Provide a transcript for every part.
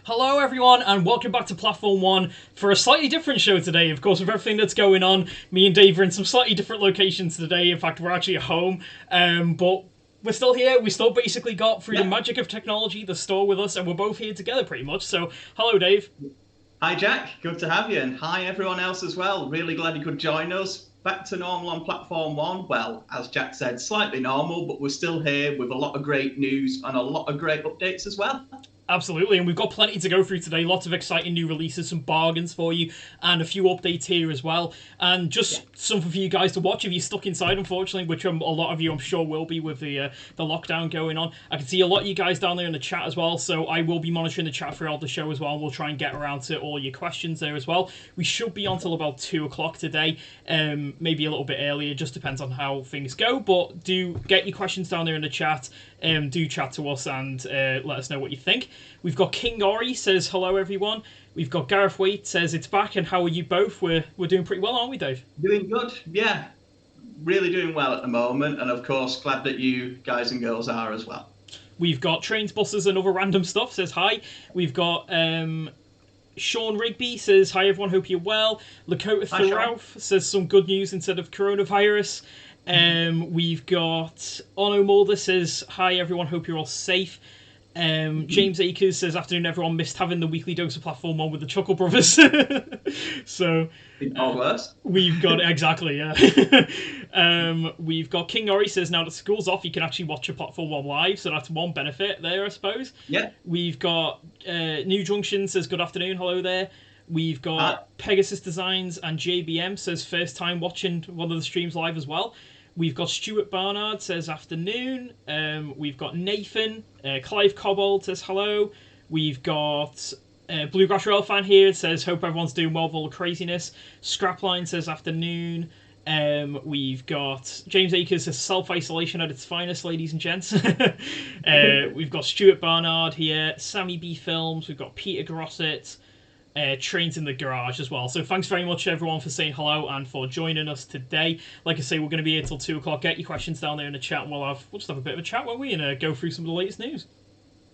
Hello everyone and welcome back to Platform 1 for a slightly different show today. Of course, with everything that's going on, me and Dave are in some slightly different locations today. In fact, we're actually at home, but we're still here. We still basically got, through the magic of technology, the store with us, and we're both here together pretty much. So, hello Dave. Hi Jack, good to have you, and hi everyone else as well. Really glad you could join us. Back to normal on Platform 1. Well, as Jack said, slightly normal, but we're still here with a lot of great news and a lot of great updates as well. Absolutely, and we've got plenty to go through today. Lots of exciting new releases, some bargains for you, and a few updates here as well. And just something for you guys to watch if you're stuck inside, unfortunately, which a lot of you, I'm sure, will be with the lockdown going on. I can see a lot of you guys down there in the chat as well, so I will be monitoring the chat throughout the show as well, and we'll try and get around to all your questions there as well. We should be on till about 2 o'clock today, maybe a little bit earlier, just depends on how things go, but do get your questions down there in the chat. Do chat to us and let us know what you think. We've got King Ori says hello everyone. We've got Gareth Waite says it's back, and how are you both? We're doing pretty well, aren't we, Dave? Doing good, yeah. Really doing well at the moment, and of course glad that you guys and girls are as well. We've got Trains, Buses and Other Random Stuff says hi. We've got Sean Rigby says hi everyone, hope you're well. Lakota Ralph says some good news instead of coronavirus. We've got Ono Mulder says hi everyone, hope you're all safe. James Akers says afternoon everyone, missed having the weekly dose of Platform 1 with the Chuckle Brothers. So we've got exactly, yeah. We've got King Ori says now that school's off you can actually watch a Platform 1 live, so that's one benefit there, I suppose. Yeah. We've got New Junction says good afternoon, hello there. We've got Pegasus Designs, and JBM says first time watching one of the streams live as well. We've got Stuart Barnard says afternoon. We've got Nathan. Clive Cobbold says hello. We've got Bluegrass Rail fan here says hope everyone's doing well with all the craziness. Scrapline says afternoon. We've got James Akers says self-isolation at its finest, ladies and gents. We've got Stuart Barnard here. Sammy B Films. We've got Peter Grosset. Trains in the Garage as well. So thanks very much everyone for saying hello and for joining us today. Like I say, we're going to be here till 2 o'clock. Get your questions down there in the chat, and we'll just have a bit of a chat, won't we, and go through some of the latest news.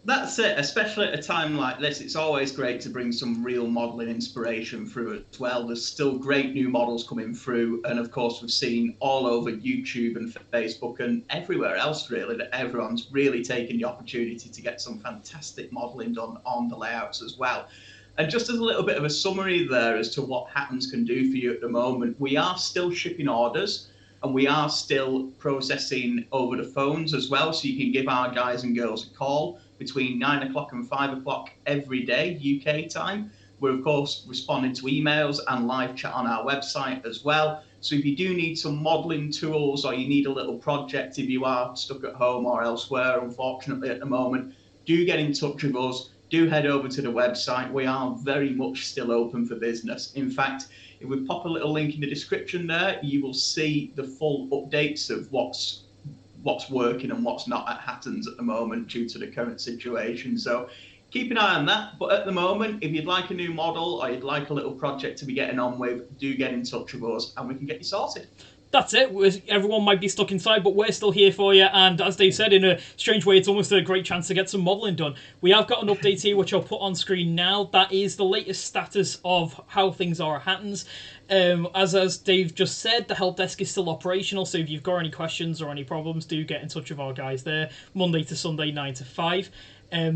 That's it, especially at a time like this. It's always great to bring some real modelling inspiration through as well. There's still great new models coming through, and of course we've seen all over YouTube and Facebook and everywhere else really that everyone's really taking the opportunity to get some fantastic modelling done on the layouts as well. And just as a little bit of a summary there as to what Hattons can do for you at the moment, we are still shipping orders and we are still processing over the phones as well. So you can give our guys and girls a call between 9 o'clock and 5 o'clock every day, UK time. We're, of course, responding to emails and live chat on our website as well. So if you do need some modelling tools or you need a little project, if you are stuck at home or elsewhere, unfortunately, at the moment, do get in touch with us. Do head over to the website. We are very much still open for business. In fact, if we pop a little link in the description there, you will see the full updates of what's working and what's not at Hattons at the moment due to the current situation. So keep an eye on that. But at the moment, if you'd like a new model or you'd like a little project to be getting on with, do get in touch with us and we can get you sorted. That's it. Everyone might be stuck inside, but we're still here for you. And as Dave said, in a strange way, it's almost a great chance to get some modelling done. We have got an update here, which I'll put on screen now. That is the latest status of how things are at Hattons. As Dave just said, the help desk is still operational, so if you've got any questions or any problems, do get in touch with our guys there, Monday to Sunday, 9 to 5.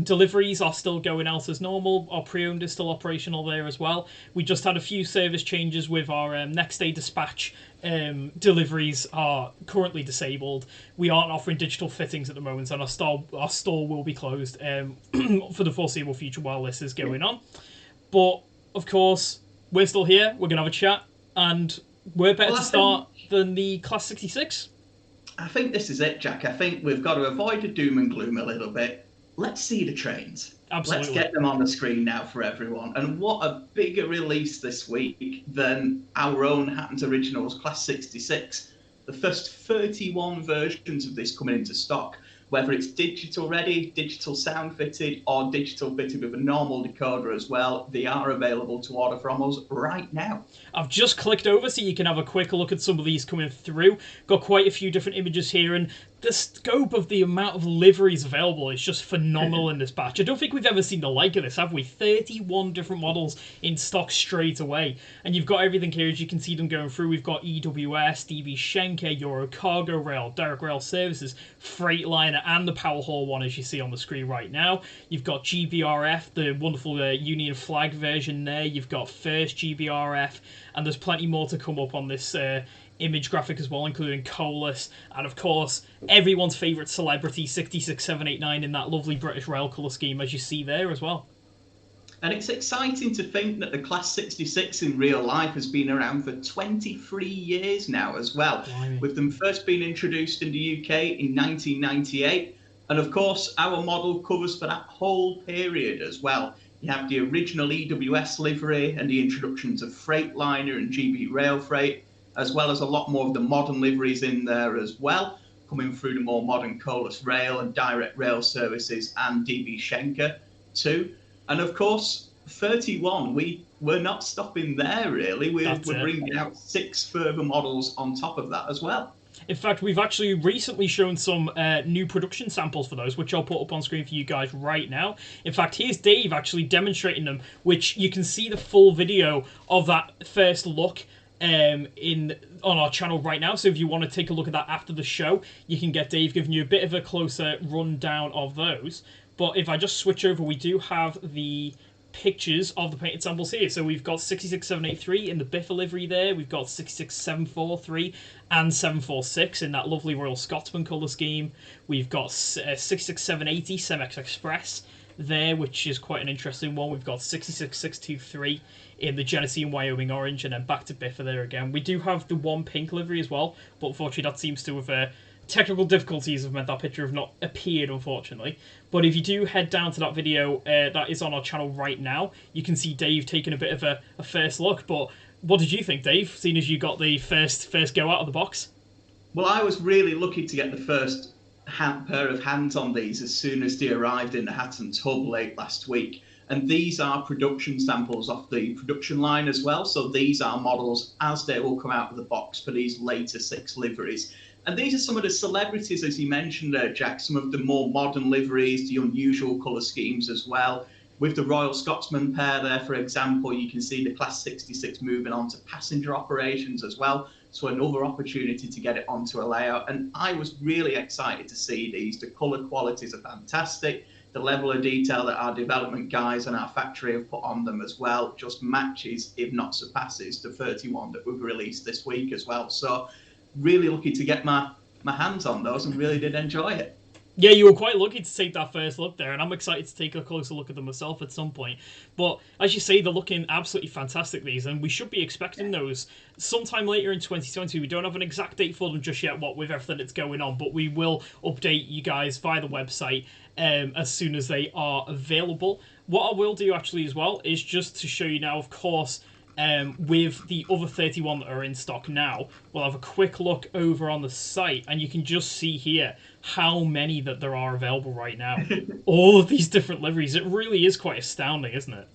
Deliveries are still going out as normal. Our pre-owned is still operational there as well. We just had a few service changes with our next day dispatch. Deliveries are currently disabled. We aren't offering digital fittings at the moment, and our store will be closed for the foreseeable future while this is going on. But of course, we're still here. We're gonna have a chat, and we're better to start than the Class 66. I think this is it, Jack. I think we've got to avoid the doom and gloom a little bit. Let's see the trains. Absolutely. Let's get them on the screen now for everyone. And what a bigger release this week than our own Hattons Originals Class 66. The first 31 versions of this coming into stock, whether it's digital ready, digital sound fitted, or digital fitted with a normal decoder as well, they are available to order from us right now. I've just clicked over so you can have a quick look at some of these coming through. Got quite a few different images here, and the scope of the amount of liveries available is just phenomenal in this batch. I don't think we've ever seen the like of this, have we? 31 different models in stock straight away. And you've got everything here, as you can see them going through. We've got EWS, DB Schenker, Euro Cargo Rail, Direct Rail Services, Freightliner, and the Power Haul one, as you see on the screen right now. You've got GBRF, the wonderful Union Flag version there. You've got First GBRF, and there's plenty more to come up on this image graphic as well, including Colas, and of course everyone's favourite celebrity 66789 in that lovely British rail colour scheme, as you see there as well. And it's exciting to think that the Class 66 in real life has been around for 23 years now as well, Blimey. with them first being introduced in the UK in 1998. And of course, our model covers for that whole period as well. You have the original EWS livery and the introductions of Freightliner and GB Rail Freight, as well as a lot more of the modern liveries in there as well, coming through the more modern Colas Rail and Direct Rail Services and DB Schenker too. And of course, 31, we're not stopping there really. We're bringing out 6 further models on top of that as well. In fact, we've actually recently shown some new production samples for those, which I'll put up on screen for you guys right now. In fact, here's Dave actually demonstrating them, which you can see the full video of that first look on our channel right now. So if you want to take a look at that after the show, you can get Dave giving you a bit of a closer rundown of those. But if I just switch over, we do have the pictures of the painted samples here. So we've got 66783 in the Biffa livery there. We've got 66743 and 746 in that lovely Royal Scotsman colour scheme. We've got 66780 Cemex Express there, which is quite an interesting one. We've got 66623 in the Genesee and Wyoming orange, and then back to Biffa there again. We do have the one pink livery as well, but unfortunately that seems to have technical difficulties have meant that picture have not appeared, unfortunately. But if you do head down to that video that is on our channel right now, you can see Dave taking a bit of a first look. But what did you think, Dave, seeing as you got the first go out of the box? Well, I was really lucky to get the first pair of hands on these as soon as they arrived in the Hatton's Hub late last week. And these are production samples off the production line as well. So these are models as they will come out of the box for these later 6 liveries. And these are some of the celebrities, as you mentioned there, Jack, some of the more modern liveries, the unusual colour schemes as well. With the Royal Scotsman pair there, for example, you can see the Class 66 moving on to passenger operations as well. So another opportunity to get it onto a layout. And I was really excited to see these. The colour qualities are fantastic. The level of detail that our development guys and our factory have put on them as well just matches, if not surpasses, the 31 that we've released this week as well. So really lucky to get my hands on those and really did enjoy it. Yeah, you were quite lucky to take that first look there, and I'm excited to take a closer look at them myself at some point. But as you say, they're looking absolutely fantastic, these, and we should be expecting those sometime later in 2020. We don't have an exact date for them just yet, what with everything that's going on, but we will update you guys via the website as soon as they are available. What I will do actually as well is just to show you now, of course, with the other 31 that are in stock now, we'll have a quick look over on the site, and you can just see here how many that there are available right now. All of these different liveries. It really is quite astounding, isn't it?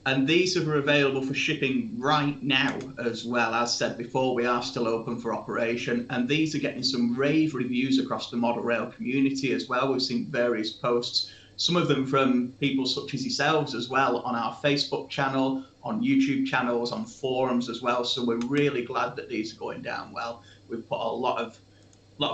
And these are available for shipping right now as well. As said before, we are still open for operation, and these are getting some rave reviews across the model rail community as well. We've seen various posts, some of them from people such as yourselves as well, on our Facebook channel, on YouTube channels, on forums as well. So we're really glad that these are going down well. We've put a lot of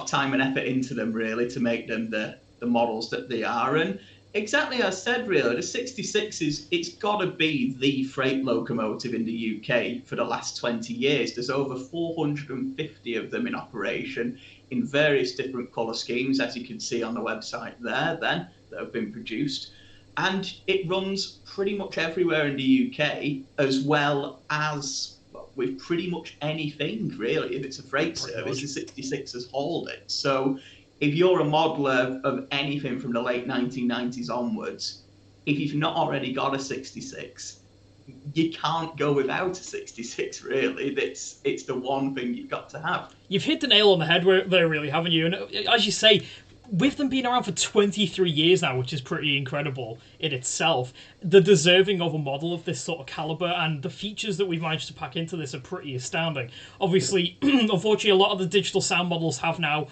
time and effort into them really to make them the models that they are. And exactly as said, really, the 66 it's got to be the freight locomotive in the UK for the last 20 years. There's over 450 of them in operation in various different colour schemes, as you can see on the website there then, that have been produced. And it runs pretty much everywhere in the UK, as well as with pretty much anything, really. If it's a freight service, the 66 has hauled it. So if you're a modeler of anything from the late 1990s onwards, if you've not already got a 66, you can't go without a 66, really. It's the one thing you've got to have. You've hit the nail on the head there, really, haven't you? And as you say, with them being around for 23 years now, which is pretty incredible in itself, the deserving of a model of this sort of caliber and the features that we've managed to pack into this are pretty astounding. Obviously, unfortunately, a lot of the digital sound models have now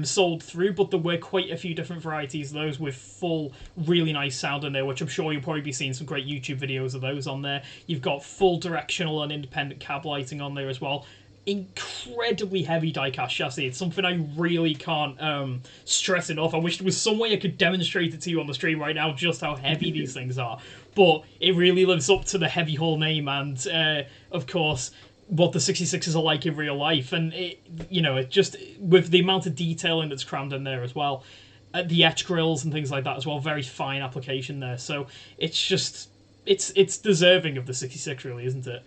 sold through, but there were quite a few different varieties of those with full, really nice sound in there, which I'm sure you'll probably be seeing some great YouTube videos of those on there. You've got full directional and independent cab lighting on there as well. Incredibly heavy die-cast chassis. It's something I really can't stress enough. I wish there was some way I could demonstrate it to you on the stream right now, just how heavy these things are. But it really lives up to the heavy haul name, and of course, what the 66s are like in real life. And it just, with the amount of detailing that's crammed in there as well, the etch grills and things like that as well, very fine application there. So it's just, it's deserving of the 66, really, isn't it?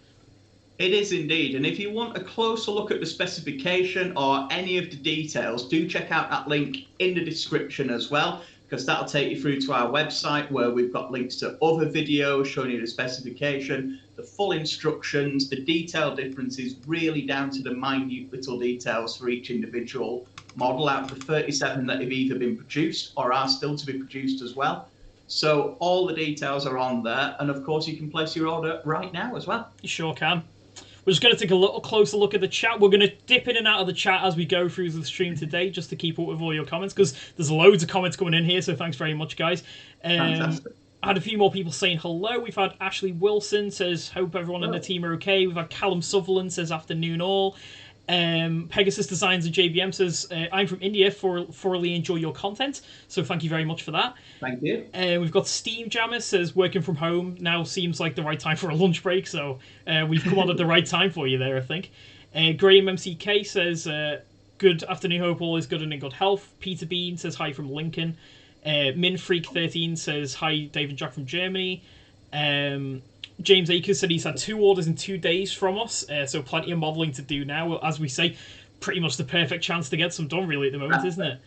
It is indeed. And if you want a closer look at the specification or any of the details, do check out that link in the description as well, because that'll take you through to our website where we've got links to other videos showing you the specification, the full instructions, the detail differences, really down to the minute little details for each individual model out of the 37 that have either been produced or are still to be produced as well. So all the details are on there. And of course, you can place your order right now as well. You sure can. We're just going to take a little closer look at the chat. We're going to dip in and out of the chat as we go through the stream today, just to keep up with all your comments, because there's loads of comments coming in here, so thanks very much, guys. Fantastic. I had a few more people saying hello. We've had Ashley Wilson says, hope everyone in the team are okay. We've had Callum Sutherland says, afternoon all. Pegasus Designs and JBM says, I'm from India, thoroughly enjoy your content. So thank you very much for that. Thank you. We've got Steam Jammer says, working from home now seems like the right time for a lunch break. So we've come on at the right time for you there, I think. Graham MCK says, good afternoon, hope all is good and in good health. Peter Bean says, hi from Lincoln. Minfreak13 says, hi, Dave and Jack from Germany. James Akers said he's had 2 orders in 2 days from us, so plenty of modelling to do now. As we say, pretty much the perfect chance to get some done, really, at the moment, isn't it?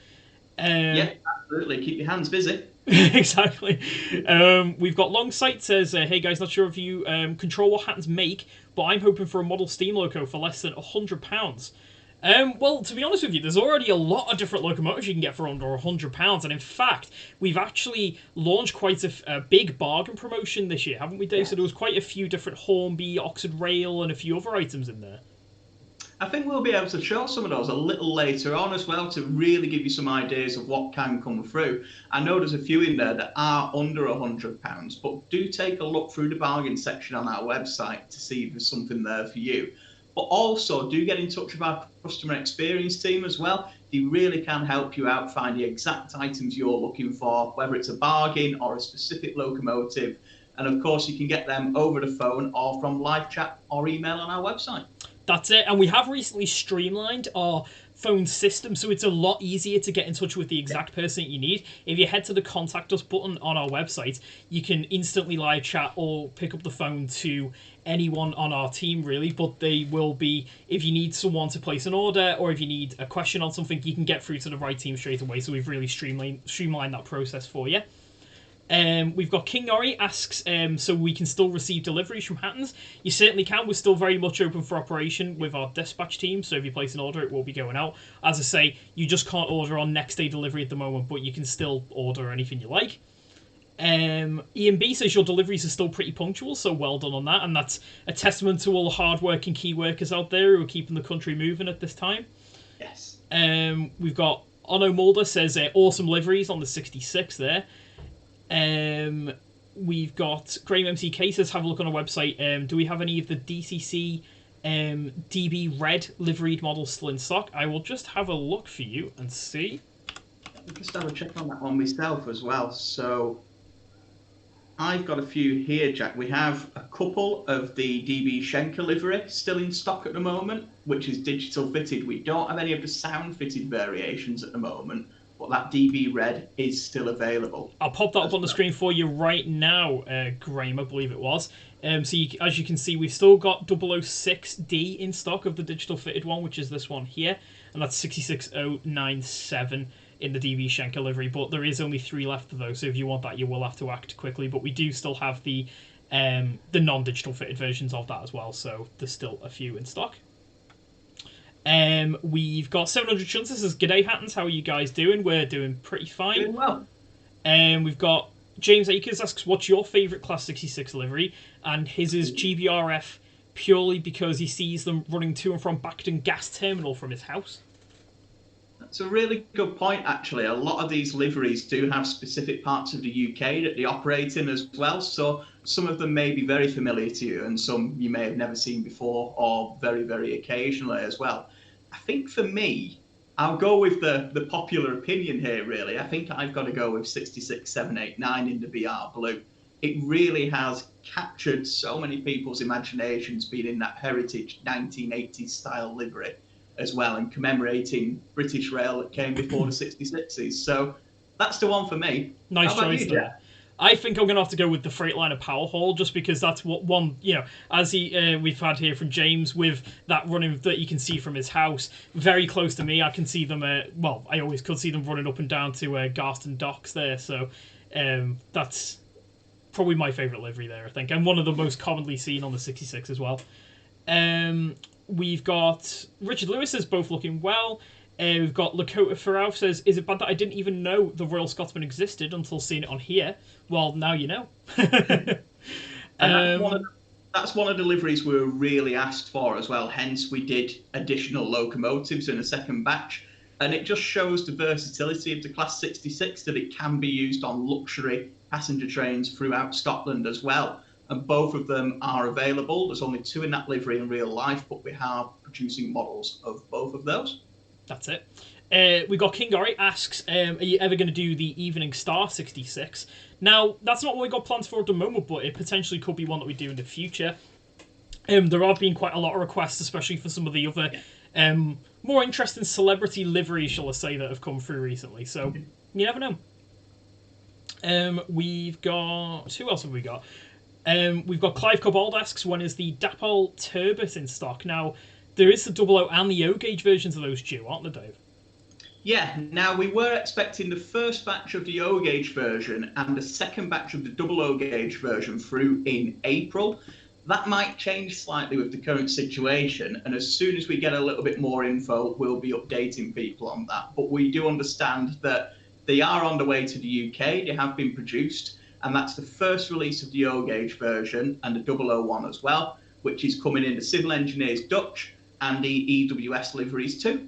Yeah, absolutely. Keep your hands busy. Exactly. We've got Longsight says, hey guys, not sure if you control what Hattons make, but I'm hoping for a model steam loco for less than £100. Well, to be honest with you, there's already a lot of different locomotives you can get for under £100, and in fact, we've actually launched quite a big bargain promotion this year, haven't we, Dave? Yeah. So there was quite a few different Hornby, Oxford Rail, and a few other items in there. I think we'll be able to show some of those a little later on as well to really give you some ideas of what can come through. I know there's a few in there that are under £100, but do take a look through the bargain section on our website to see if there's something there for you. But also do get in touch with our customer experience team as well. They really can help you out, find the exact items you're looking for, whether it's a bargain or a specific locomotive. And of course, you can get them over the phone or from live chat or email on our website. That's it. And we have recently streamlined our phone system, so it's a lot easier to get in touch with the exact person that you need. If you head to the contact us button on our website, you can instantly live chat or pick up the phone to anyone on our team, really. But they will be, if you need someone to place an order or if you need a question on something, you can get through to the right team straight away. So we've really streamlined that process for you. We've got King Norrie asks, so we can still receive deliveries from Hattons. You certainly can. We're still very much open for operation with our dispatch team, so if you place an order, it will be going out. As I say, you just can't order on next day delivery at the moment, but you can still order anything you like. Ian B says your deliveries are still pretty punctual, so well done on that, and that's a testament to all the hard-working key workers out there who are keeping the country moving at this time. Yes. We've got Ono Mulder says awesome liveries on the 66 there. We've got Graham MCK says have a look on our website. Do we have any of the DCC DB red liveried models still in stock? I will just have a look for you and see. Let me just have a check on that one myself as well. So I've got a few here, Jack. We have a couple of the DB Schenker livery still in stock at the moment, which is digital fitted. We don't have any of the sound fitted variations at the moment, but that DB red is still available. I'll pop that up on the screen for you right now, Graham, I believe it was. So as you can see, we've still got 006D in stock of the digital fitted one, which is this one here, and that's 66097 in the DB Schenker livery, but there is only 3 left of those, so if you want that, you will have to act quickly, but we do still have the non-digital fitted versions of that as well, so there's still a few in stock. We've got 700 Chunts. This is G'day Hattons, how are you guys doing? We're doing pretty fine. Doing well. We've got James Akers asks, what's your favourite Class 66 livery? And his is GBRF purely because he sees them running to and from Backton Gas Terminal from his house. It's a really good point, actually. A lot of these liveries do have specific parts of the UK that they operate in as well. So some of them may be very familiar to you, and some you may have never seen before, or very, very occasionally as well. I think for me, I'll go with the popular opinion here, really. I think I've got to go with 66789 in the BR Blue. It really has captured so many people's imaginations, being in that heritage 1980s style livery as well, and commemorating British Rail that came before the 66s. So that's the one for me. Nice How about choice you, there. Jack? I think I'm going to have to go with the Freightliner Power Haul, just because that's what one, as we've had here from James with that running that you can see from his house, very close to me. I can see them, I always could see them running up and down to Garston Docks there, so that's probably my favourite livery there, I think, and one of the most commonly seen on the 66 as well. We've got Richard Lewis says both looking well. We've got Lakota Farrell says, is it bad that I didn't even know the Royal Scotsman existed until seeing it on here? Well, now you know. And that's one of the liveries we were really asked for as well. Hence, we did additional locomotives in a second batch. And it just shows the versatility of the Class 66, that it can be used on luxury passenger trains throughout Scotland as well. And both of them are available. There's only 2 in that livery in real life, but we are producing models of both of those. That's it. We got King Ori asks, are you ever going to do the Evening Star 66? Now, that's not what we got plans for at the moment, but it potentially could be one that we do in the future. There have been quite a lot of requests, especially for some of the other more interesting celebrity liveries, shall I say, that have come through recently. So, you never know. We've got... Who else have we got? We've got Clive Cobald asks, when is the Dapple Turbot in stock? Now, there is the 00 and the O-gauge versions of those due, aren't there, Dave? Yeah, now we were expecting the first batch of the O-gauge version and the second batch of the 00 gauge version through in April. That might change slightly with the current situation, and as soon as we get a little bit more info, we'll be updating people on that. But we do understand that they are on the way to the UK, they have been produced, and that's the first release of the O-gauge version and the 001 as well, which is coming in the Civil Engineers Dutch and the EWS liveries too.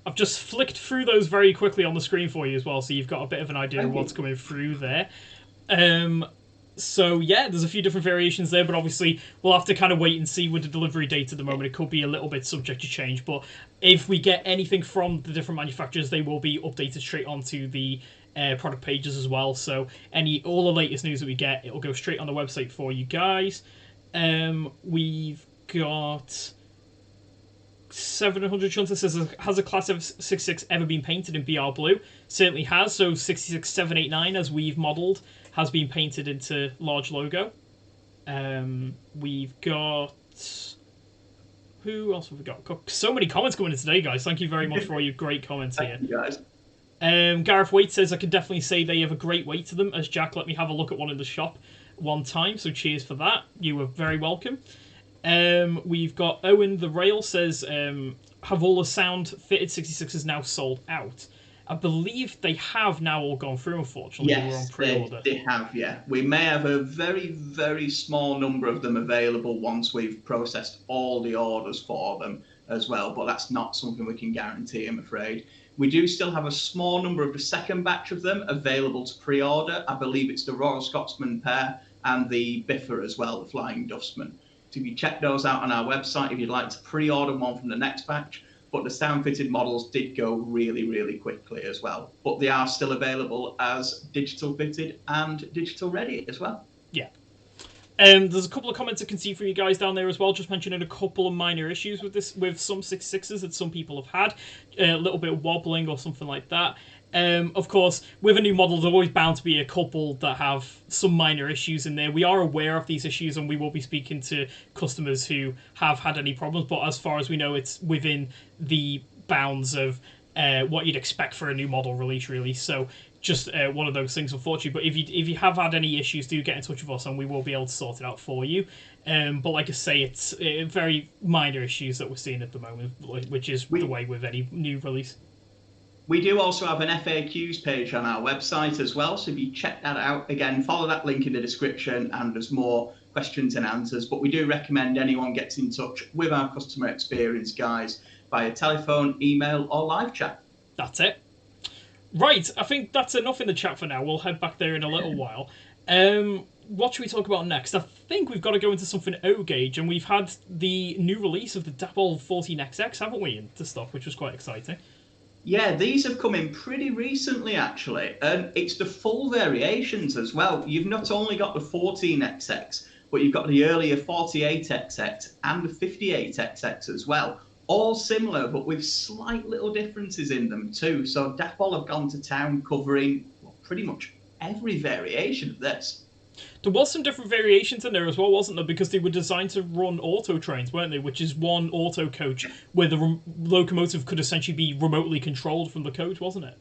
I've just flicked through those very quickly on the screen for you as well, so you've got a bit of an idea of what's coming through there. So yeah, there's a few different variations there, but obviously we'll have to kind of wait and see with the delivery date at the moment. It could be a little bit subject to change, but if we get anything from the different manufacturers, they will be updated straight onto the product pages as well. So all the latest news that we get, it'll go straight on the website for you guys. We've got 700 Shunter says, has a Class 66 ever been painted in BR Blue? Certainly has. So 66789, as we've modelled, has been painted into large logo. We've got... Who else have we got? Got so many comments coming in today, guys. Thank you very much for all your great comments here. Thank you, guys. Gareth Waite says, I can definitely say they have a great weight to them, as Jack let me have a look at one in the shop one time, so cheers for that. You were very welcome. We've got Owen the Rail says, have all the sound fitted 66s now sold out? I believe they have now all gone through, unfortunately. Yes, they were on pre-order. They have, yeah. We may have a very, very small number of them available once we've processed all the orders for them as well, but that's not something we can guarantee, I'm afraid. We do still have a small number of the second batch of them available to pre-order. I believe it's the Royal Scotsman pair and the Biffa as well, the Flying Dustman. So you check those out on our website if you'd like to pre-order one from the next batch. But the sound-fitted models did go really, really quickly as well. But they are still available as digital-fitted and digital-ready as well. Yeah. There's a couple of comments I can see from you guys down there as well, just mentioning a couple of minor issues with some 66s that some people have had. A little bit of wobbling or something like that. Of course, with a new model, there's always bound to be a couple that have some minor issues in there. We are aware of these issues, and we will be speaking to customers who have had any problems, but as far as we know, it's within the bounds of what you'd expect for a new model release, really. So just one of those things, unfortunately. But if you have had any issues, do get in touch with us, and we will be able to sort it out for you. But like I say, it's very minor issues that we're seeing at the moment, which is the way with any new release. We do also have an FAQs page on our website as well, so if you check that out, again, follow that link in the description, and there's more questions and answers. But we do recommend anyone gets in touch with our customer experience guys via telephone, email, or live chat. That's it. Right, I think that's enough in the chat for now. We'll head back there in a little while. What should we talk about next? I think we've got to go into something O-Gauge, and we've had the new release of the Dapple 14XX, haven't we, into stock, which was quite exciting. Yeah, these have come in pretty recently, actually, and it's the full variations as well. You've not only got the 14XX, but you've got the earlier 48XX and the 58XX as well. All similar, but with slight little differences in them too. So Dapple have gone to town covering pretty much every variation of this. There was some different variations in there as well, wasn't there? Because they were designed to run auto trains, weren't they? Which is one auto coach where the locomotive could essentially be remotely controlled from the coach, wasn't it?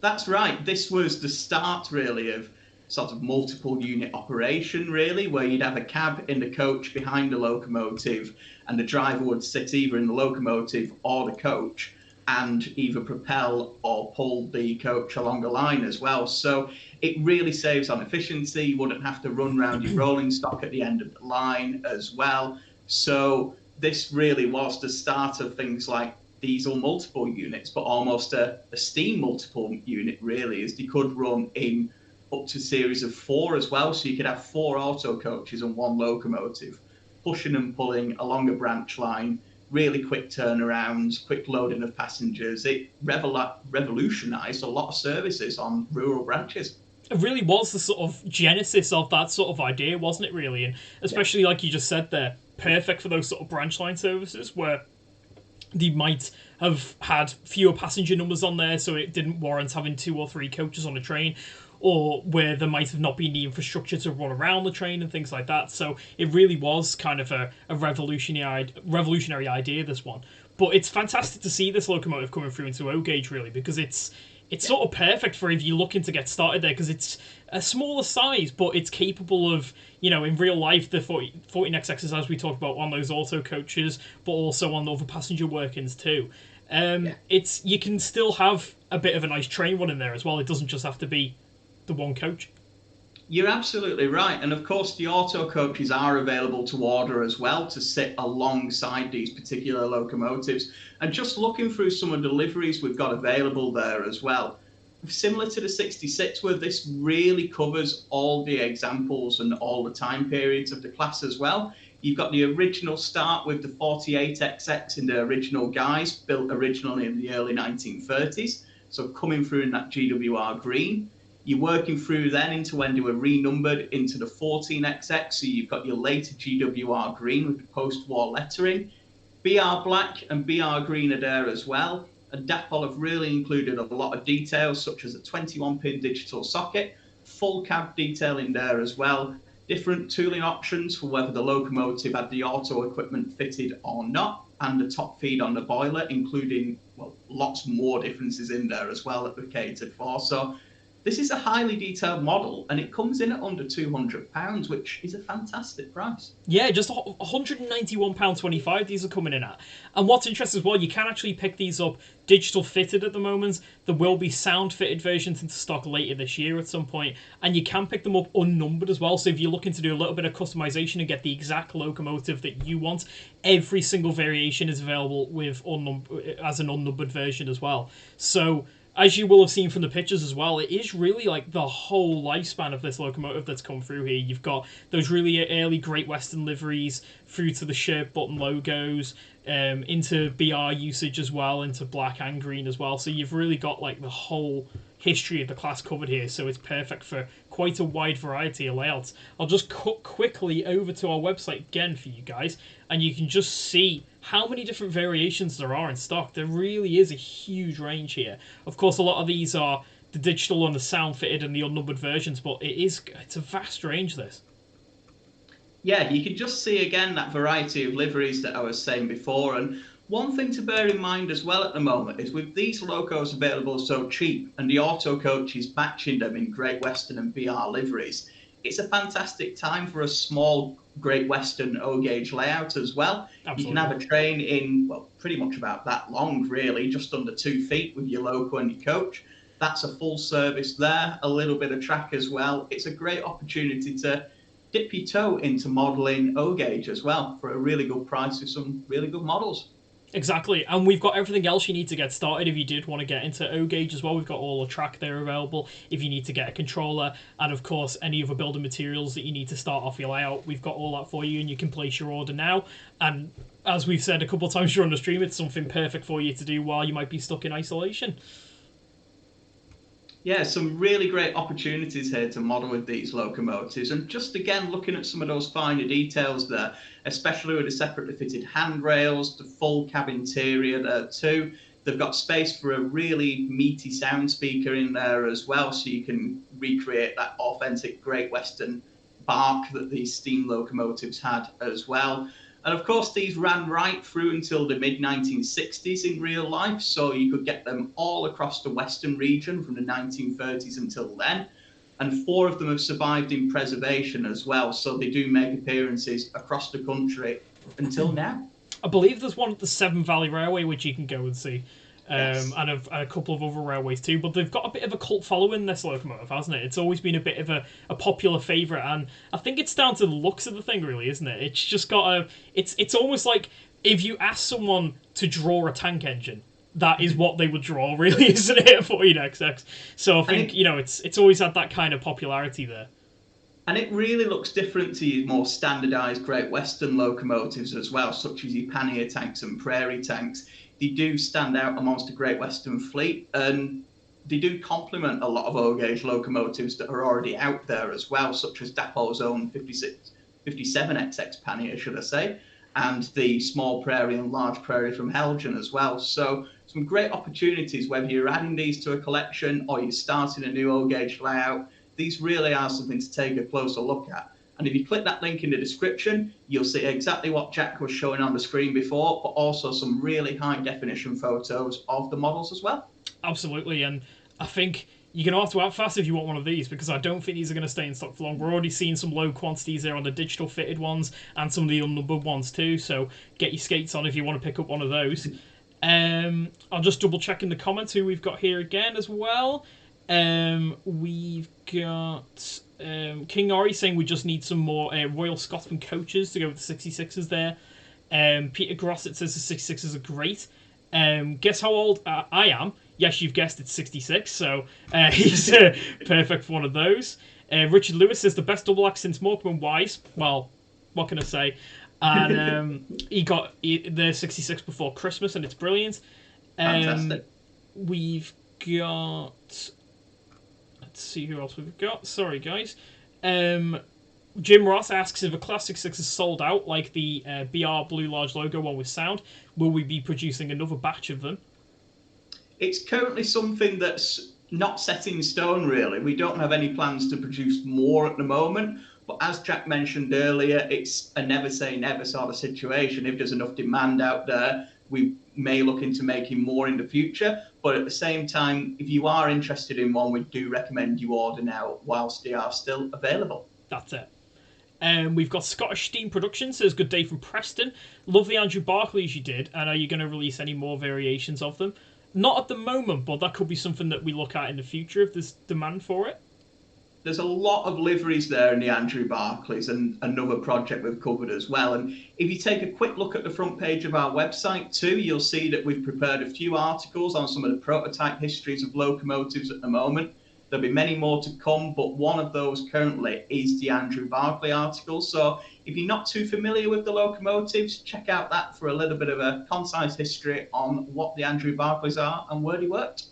That's right. This was the start, really, of sort of multiple unit operation, really, where you'd have a cab in the coach behind the locomotive, and the driver would sit either in the locomotive or the coach and either propel or pull the coach along the line as well. So it really saves on efficiency. You wouldn't have to run around your rolling stock at the end of the line as well. So this really was the start of things like diesel multiple units, but almost a steam multiple unit, really, as they could run in up to a series of 4 as well. So you could have 4 auto coaches and 1 locomotive, pushing and pulling along a branch line, really quick turnarounds, quick loading of passengers. It revolutionised a lot of services on rural branches. It really was the sort of genesis of that sort of idea, wasn't it, really? And especially, like you just said there, perfect for those sort of branch line services where they might have had fewer passenger numbers on there, so it didn't warrant having 2 or 3 coaches on a train, or where there might have not been the infrastructure to run around the train and things like that. So it really was kind of a revolutionary idea, this one. But it's fantastic to see this locomotive coming through into O-Gauge, really, because it's sort of perfect for if you're looking to get started there, because it's a smaller size, but it's capable of, in real life, the 14XXs, as we talked about, on those auto coaches, but also on the other passenger workings too. You can still have a bit of a nice train run in there as well. It doesn't just have to be the one coach. You're absolutely right. And of course, the auto coaches are available to order as well to sit alongside these particular locomotives. And just looking through some of the deliveries we've got available there as well, similar to the 66, where this really covers all the examples and all the time periods of the class as well. You've got the original start with the 48XX in the original guise, built originally in the early 1930s. So coming through in that GWR green. You're working through then into when they were renumbered into the 14XX. So you've got your later GWR green with the post-war lettering. BR black and BR green are there as well. And Dapple have really included a lot of details, such as a 21-pin digital socket, full cab detailing there as well, different tooling options for whether the locomotive had the auto equipment fitted or not, and the top feed on the boiler, including lots more differences in there as well that were catered for. So this is a highly detailed model, and it comes in at under £200, which is a fantastic price. Yeah, just £191.25 these are coming in at. And what's interesting as well, you can actually pick these up digital fitted at the moment. There will be sound fitted versions into stock later this year at some point, and you can pick them up unnumbered as well. So if you're looking to do a little bit of customization and get the exact locomotive that you want, every single variation is available with as an unnumbered version as well. So as you will have seen from the pictures as well, it is really like the whole lifespan of this locomotive that's come through here. You've got those really early Great Western liveries through to the shirt button logos, into BR usage as well, into black and green as well. So you've really got like the whole history of the class covered here, so it's perfect for quite a wide variety of layouts. I'll just cut quickly over to our website again for you guys, and you can just see how many different variations there are in stock. There really is a huge range here. Of course, a lot of these are the digital and the sound fitted and the unnumbered versions, but it's a vast range, this. Yeah, you can just see again that variety of liveries that I was saying before. And one thing to bear in mind as well at the moment is with these locos available so cheap and the auto coaches matching them in Great Western and BR liveries, it's a fantastic time for a small Great Western O-Gauge layout as well. Absolutely. You can have a train in, pretty much about that long, really, just under 2 feet with your loco and your coach. That's a full service there, a little bit of track as well. It's a great opportunity to dip your toe into modelling O-Gauge as well for a really good price with some really good models. Exactly, and we've got everything else you need to get started if you did want to get into O-Gauge as well. We've got all the track there available if you need to get a controller, and of course any other building materials that you need to start off your layout. We've got all that for you, and you can place your order now. And as we've said a couple of times during the stream, it's something perfect for you to do while you might be stuck in isolation. Yeah, some really great opportunities here to model with these locomotives. And just again, looking at some of those finer details there, especially with the separately fitted handrails, the full cab interior there too. They've got space for a really meaty sound speaker in there as well, so you can recreate that authentic Great Western bark that these steam locomotives had as well. And of course, these ran right through until the mid-1960s in real life, so you could get them all across the Western region from the 1930s until then. And 4 of them have survived in preservation as well, so they do make appearances across the country until now. I believe there's one at the Severn Valley Railway which you can go and see. Yes. And a couple of other railways too, but they've got a bit of a cult following, this locomotive, hasn't it? It's always been a bit of a popular favourite, and I think it's down to the looks of the thing, really, isn't it? It's just got a... It's almost like if you ask someone to draw a tank engine, that is what they would draw, really, isn't it, for your XX? So I think, it's always had that kind of popularity there. And it really looks different to your more standardised Great Western locomotives as well, such as your pannier tanks and prairie tanks. They do stand out amongst the Great Western fleet, and they do complement a lot of O-Gauge locomotives that are already out there as well, such as Dapple's own 57XX pannier, should I say, and the small prairie and large prairie from Helgen as well. So some great opportunities, whether you're adding these to a collection or you're starting a new O-Gauge layout. These really are something to take a closer look at. And if you click that link in the description, you'll see exactly what Jack was showing on the screen before, but also some really high definition photos of the models as well. Absolutely, and I think you're going to have to act fast if you want one of these, because I don't think these are going to stay in stock for long. We're already seeing some low quantities there on the digital fitted ones and some of the unnumbered ones too, so get your skates on if you want to pick up one of those. I'll just double check in the comments who we've got here again as well. We've got King Ori saying we just need some more Royal Scotsman coaches to go with the 66s there. Peter Grosset says the 66s are great. Guess how old I am? Yes, you've guessed, it's 66, so he's perfect for one of those. Richard Lewis says the best double axe since Morecambe and Wise. Well, what can I say? And he got the 66 before Christmas, and it's brilliant. Fantastic. We've got... Let's see who else we've got. Sorry, guys. Jim Ross asks if a Classic 6 is sold out, like the BR Blue Large logo one with sound. Will we be producing another batch of them? It's currently something that's not set in stone, really. We don't have any plans to produce more at the moment. But as Jack mentioned earlier, it's a never say never sort of situation. If there's enough demand out there, we may look into making more in the future. But at the same time, if you are interested in one, we do recommend you order now whilst they are still available. That's it. We've got Scottish Steam Productions, says good day from Preston. Love the Andrew Barclays you did, and are you going to release any more variations of them? Not at the moment, but that could be something that we look at in the future if there's demand for it. There's a lot of liveries there in the Andrew Barclays, and another project we've covered as well. And if you take a quick look at the front page of our website too, you'll see that we've prepared a few articles on some of the prototype histories of locomotives at the moment. There'll be many more to come, but one of those currently is the Andrew Barclay article. So if you're not too familiar with the locomotives, check out that for a little bit of a concise history on what the Andrew Barclays are and where they worked.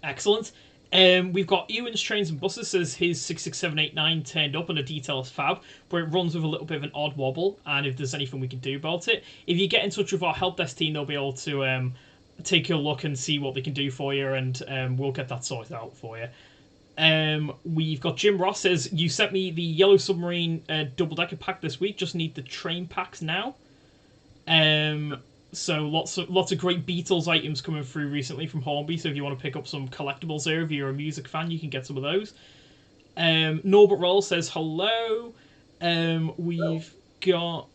Excellent. We've got Ewan's Trains and Buses, says his 66789 turned up on a details fab, but it runs with a little bit of an odd wobble, and if there's anything we can do about it. If you get in touch with our help desk team, they'll be able to take a look and see what they can do for you, and we'll get that sorted out for you. We've got Jim Ross, says you sent me the Yellow Submarine double-decker pack this week, just need the train packs now. So lots of great Beatles items coming through recently from Hornby, so if you want to pick up some collectibles there, if you're a music fan, you can get some of those. Norbert Roll says hello. We've got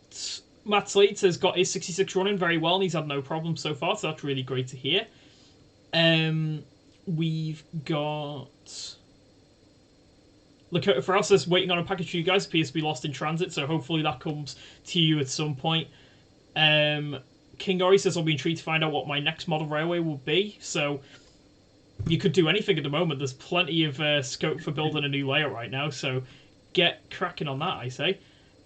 Matt Slade, says got his 66 running very well and he's had no problems so far, so that's really great to hear. We've got Lakota Farrell says waiting on a package for you guys, appears to be lost in transit, so hopefully that comes to you at some point. King Ori says, I'll be intrigued to find out what my next model railway will be. So you could do anything at the moment. There's plenty of scope for building a new layout right now. So get cracking on that, I say.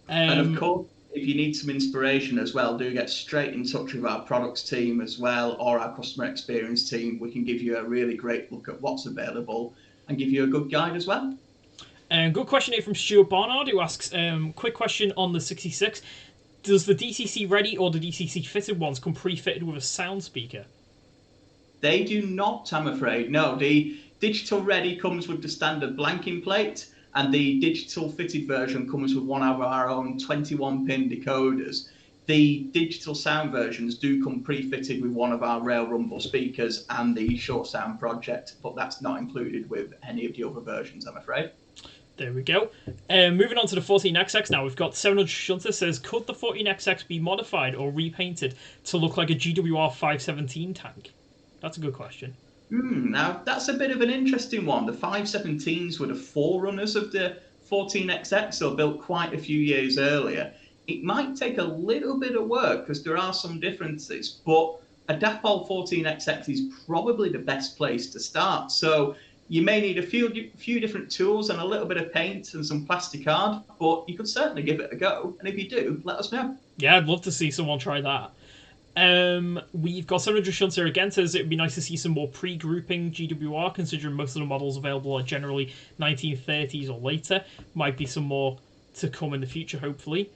And of course, if you need some inspiration as well, do get straight in touch with our products team as well, or our customer experience team. We can give you a really great look at what's available and give you a good guide as well. Good question here from Stuart Barnard, who asks, quick question on the 66. Does the DCC ready or the DCC fitted ones come pre-fitted with a sound speaker? They do not, I'm afraid. No, the digital ready comes with the standard blanking plate, and the digital fitted version comes with one of our own 21-pin decoders. The digital sound versions do come pre-fitted with one of our Rail Rumble speakers and the Short Sound Project, but that's not included with any of the other versions, I'm afraid. There we go. Moving on to the 14XX now, we've got 700 Shunter says, could the 14XX be modified or repainted to look like a GWR 517 tank? That's a good question. Now, that's a bit of an interesting one. The 517s were the forerunners of the 14XX, so built quite a few years earlier. It might take a little bit of work because there are some differences, but a Dapple 14XX is probably the best place to start. So you may need a few different tools and a little bit of paint and some plastic card, but you could certainly give it a go. And if you do, let us know. Yeah, I'd love to see someone try that. We've got 700 Shunter again says it would be nice to see some more pre-grouping GWR, considering most of the models available are generally 1930s or later. Might be some more to come in the future, hopefully.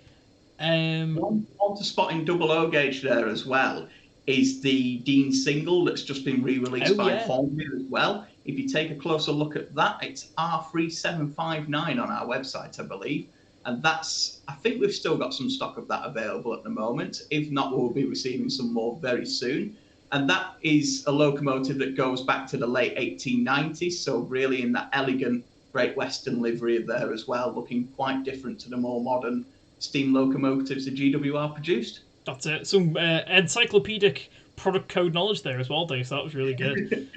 One to spot in double O gauge there as well is the Dean single that's just been re-released by Hornby as well. If you take a closer look at that, it's R3759 on our website, I believe. And I think we've still got some stock of that available at the moment. If not, we'll be receiving some more very soon. And that is a locomotive that goes back to the late 1890s. So really in that elegant Great Western livery there as well, looking quite different to the more modern steam locomotives the GWR produced. That's it. Some encyclopedic product code knowledge there as well, Dave. So that was really good.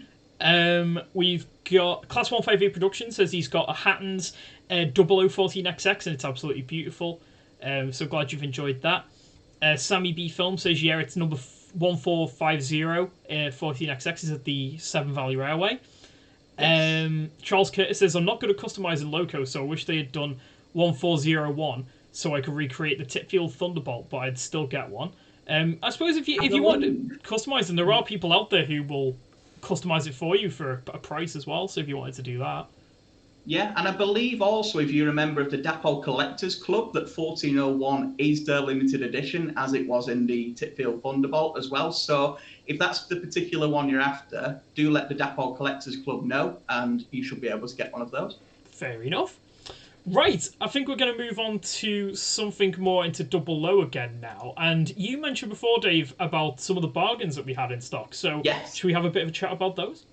We've got Class 158 Production says he's got a Hatton's 0014XX and it's absolutely beautiful. So glad you've enjoyed that. Sammy B Film says, yeah, it's number 1450 14XX is at the Severn Valley Railway. Yes. Charles Curtis says, I'm not good at customising locos, so I wish they had done 1401 so I could recreate the Titfield Thunderbolt, but I'd still get one. I suppose if you want to customise them, there are people out there who will customise it for you for a price as well, so if you wanted to do that. Yeah, and I believe also, if you're a member of the Dapple Collectors Club, that 1401 is their limited edition, as it was in the Titfield Thunderbolt as well. So if that's the particular one you're after, do let the Dapple Collectors Club know, and you should be able to get one of those. Fair enough. Right, I think we're going to move on to something more into double low again now. And you mentioned before, Dave, about some of the bargains that we had in stock. So yes. Should we have a bit of a chat about those?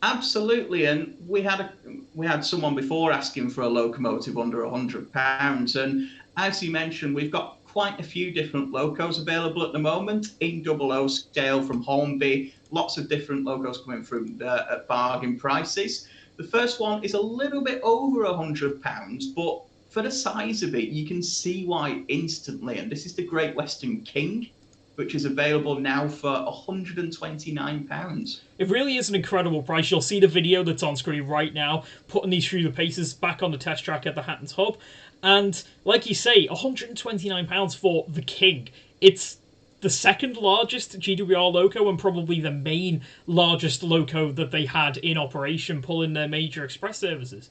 Absolutely, and we had someone before asking for a locomotive under £100, and as you mentioned, we've got quite a few different locos available at the moment in double O scale from Hornby. Lots of different locos coming through at bargain prices. The first one is a little bit over £100, but for the size of it, you can see why instantly. And this is the Great Western King, which is available now for £129. It really is an incredible price. You'll see the video that's on screen right now, putting these through the paces back on the test track at the Hatton's Hub. And like you say, £129 for the King. It's the second largest GWR loco and probably the main largest loco that they had in operation, pulling their major express services.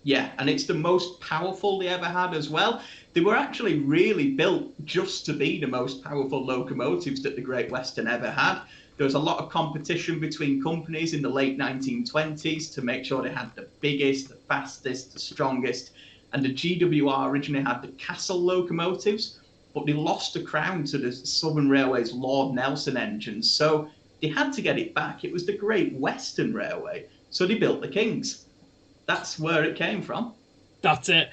Yeah, and it's the most powerful they ever had as well. They were actually really built just to be the most powerful locomotives that the Great Western ever had. There was a lot of competition between companies in the late 1920s to make sure they had the biggest, the fastest, the strongest. And the GWR originally had the Castle locomotives, but they lost the crown to the Southern Railway's Lord Nelson engines. So they had to get it back. It was the Great Western Railway. So they built the Kings. That's where it came from. That's it.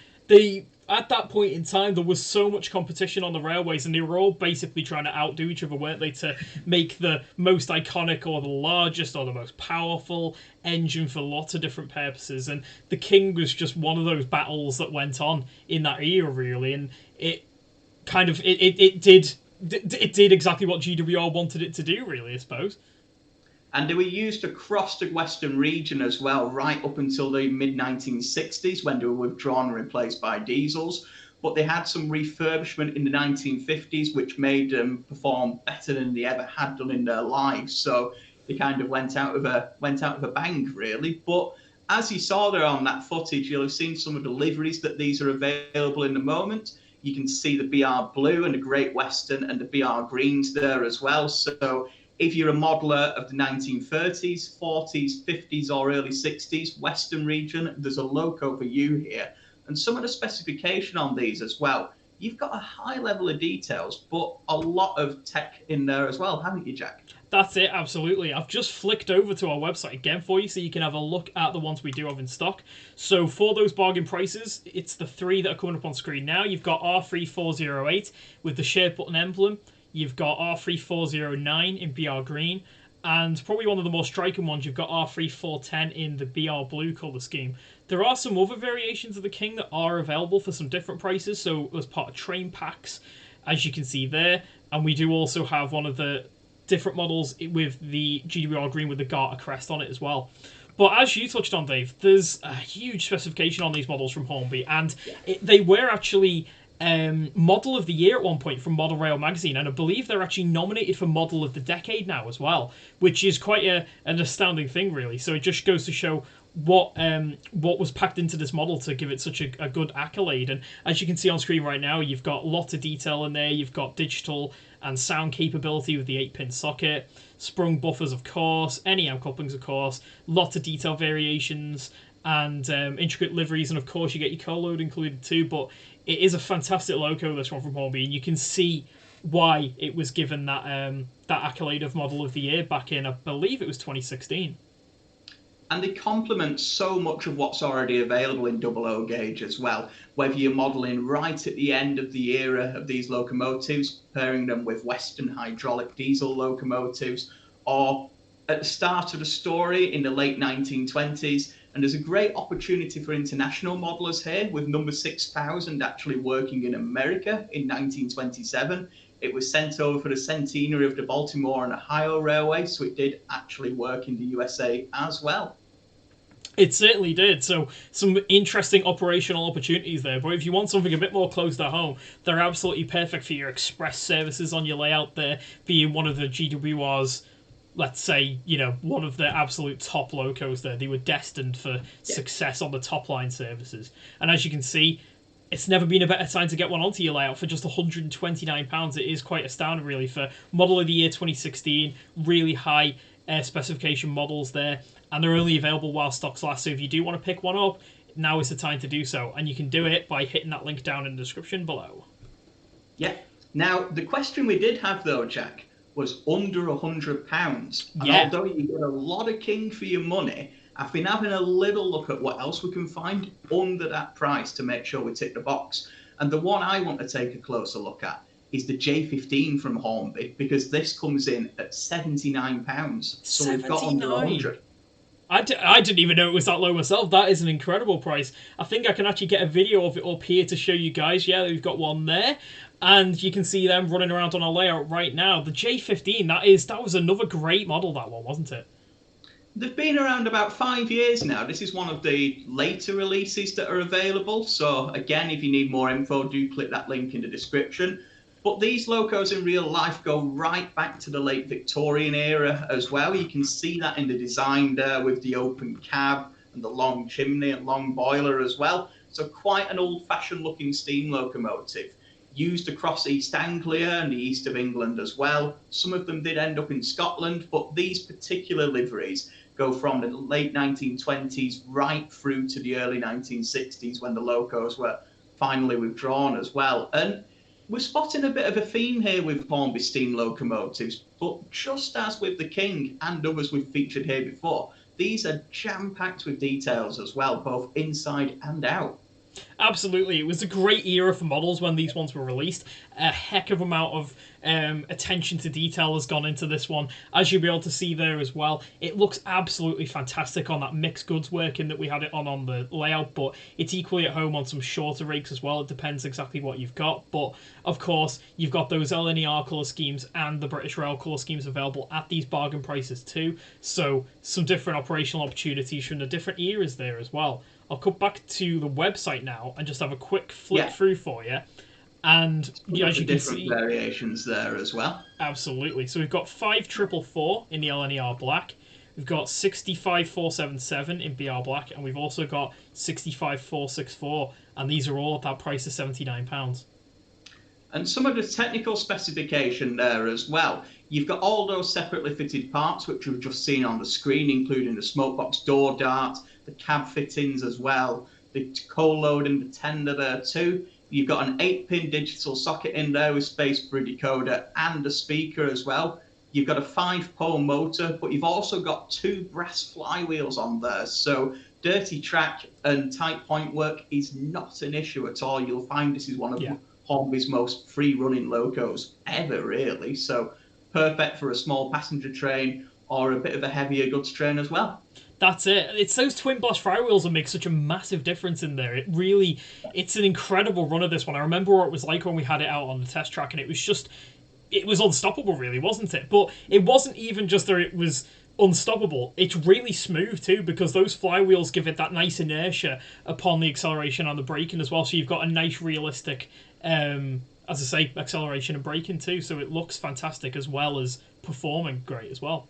At that point in time, there was so much competition on the railways, and they were all basically trying to outdo each other, weren't they, to make the most iconic or the largest or the most powerful engine for lots of different purposes. And the King was just one of those battles that went on in that era, really. And it did It did exactly what GWR wanted it to do, really, I suppose. And they were used across the Western region as well, right up until the mid-1960s when they were withdrawn and replaced by diesels. But they had some refurbishment in the 1950s, which made them perform better than they ever had done in their lives. So they kind of went out of a bang, really. But as you saw there on that footage, you'll have seen some of the liveries that these are available in the moment. You can see the BR Blue and the Great Western and the BR Greens there as well. So if you're a modeler of the 1930s, 40s, 50s, or early 60s Western region, there's a loco for you here. And some of the specification on these as well. You've got a high level of details, but a lot of tech in there as well, haven't you, Jack? That's it, absolutely. I've just flicked over to our website again for you so you can have a look at the ones we do have in stock. So for those bargain prices, it's the three that are coming up on screen now. You've got R3408 with the shared button emblem. You've got R3409 in BR green, and probably one of the more striking ones, you've got R3410 in the BR blue colour scheme. There are some other variations of the King that are available for some different prices, so as part of train packs, as you can see there. And we do also have one of the different models with the GWR green with the Garter crest on it as well. But as you touched on, Dave, there's a huge specification on these models from Hornby, and they were actually Model of the Year at one point from Model Rail magazine, and I believe they're actually nominated for Model of the Decade now as well, which is quite an astounding thing, really. So it just goes to show what was packed into this model to give it such a good accolade. And as you can see on screen right now, you've got lots of detail in there. You've got digital and sound capability with the 8-pin socket, sprung buffers, of course, NEM couplings, of course, lots of detail variations, and intricate liveries, and of course you get your co-load included too. But it is a fantastic loco, this one from Hornby, and you can see why it was given that that accolade of Model of the Year back in, I believe it was 2016. And they complement so much of what's already available in double O gauge as well. Whether you're modelling right at the end of the era of these locomotives, pairing them with Western hydraulic diesel locomotives, or at the start of the story in the late 1920s. And there's a great opportunity for international modelers here, with number 6000 actually working in America in 1927. It was sent over for the centenary of the Baltimore and Ohio Railway, so it did actually work in the USA as well. It certainly did. So some interesting operational opportunities there. But if you want something a bit more close to home, they're absolutely perfect for your express services on your layout there, being one of the GWR's, let's say, one of the absolute top locos there. They were destined for success on the top line services. And as you can see, it's never been a better time to get one onto your layout for just £129. It is quite astounding, really, for Model of the Year 2016. Really high specification models there, and they're only available while stocks last. So if you do want to pick one up, now is the time to do so, and you can do it by hitting that link down in the description below. Yeah. Now, the question we did have, though, Jack, was under £100. And although you get a lot of King for your money, I've been having a little look at what else we can find under that price to make sure we tick the box. And the one I want to take a closer look at is the J15 from Hornby, because this comes in at £79. So we've got under 100. I didn't even know it was that low myself. That is an incredible price. I think I can actually get a video of it up here to show you guys. Yeah, we've got one there. And you can see them running around on our layout right now. The J15, that was another great model, that one, wasn't it? They've been around about 5 years now. This is one of the later releases that are available. So again, if you need more info, do click that link in the description. But these locos in real life go right back to the late Victorian era as well. You can see that in the design there with the open cab and the long chimney and long boiler as well. So quite an old-fashioned looking steam locomotive. Used across East Anglia and the east of England as well. Some of them did end up in Scotland, but these particular liveries go from the late 1920s right through to the early 1960s when the locos were finally withdrawn as well. And we're spotting a bit of a theme here with Hornby steam locomotives, but just as with the King and others we've featured here before, these are jam-packed with details as well, both inside and out. Absolutely, it was a great era for models when these ones were released. A heck of amount of attention to detail has gone into this one, as you'll be able to see there as well. It looks absolutely fantastic on that mixed goods working that we had it on the layout, but it's equally at home on some shorter rigs as well. It depends exactly what you've got, but of course you've got those LNER colour schemes and the British Rail colour schemes available at these bargain prices too, so some different operational opportunities from the different eras there as well. I'll come back to the website now and just have a quick flick through for you. And as you can see, variations there as well. Absolutely. So we've got 5444 in the LNER black. We've got 65477 in BR black, and we've also got 65464, and these are all at that price of £79. And some of the technical specification there as well. You've got all those separately fitted parts, which we've just seen on the screen, including the smokebox door dart, the cab fittings as well, the coal load and the tender there too. You've got an 8-pin digital socket in there with space for a decoder and a speaker as well. You've got a 5-pole motor, but you've also got 2 brass flywheels on there. So dirty track and tight point work is not an issue at all. You'll find this is one of Hornby's most free-running locos ever, really. So perfect for a small passenger train or a bit of a heavier goods train as well. That's it. It's those twin blast flywheels that make such a massive difference in there. It's an incredible run of this one. I remember what it was like when we had it out on the test track, and it was unstoppable, really, wasn't it? But it wasn't even just that it was unstoppable. It's really smooth too, because those flywheels give it that nice inertia upon the acceleration and the braking as well. So you've got a nice, realistic, as I say, acceleration and braking too. So it looks fantastic as well as performing great as well.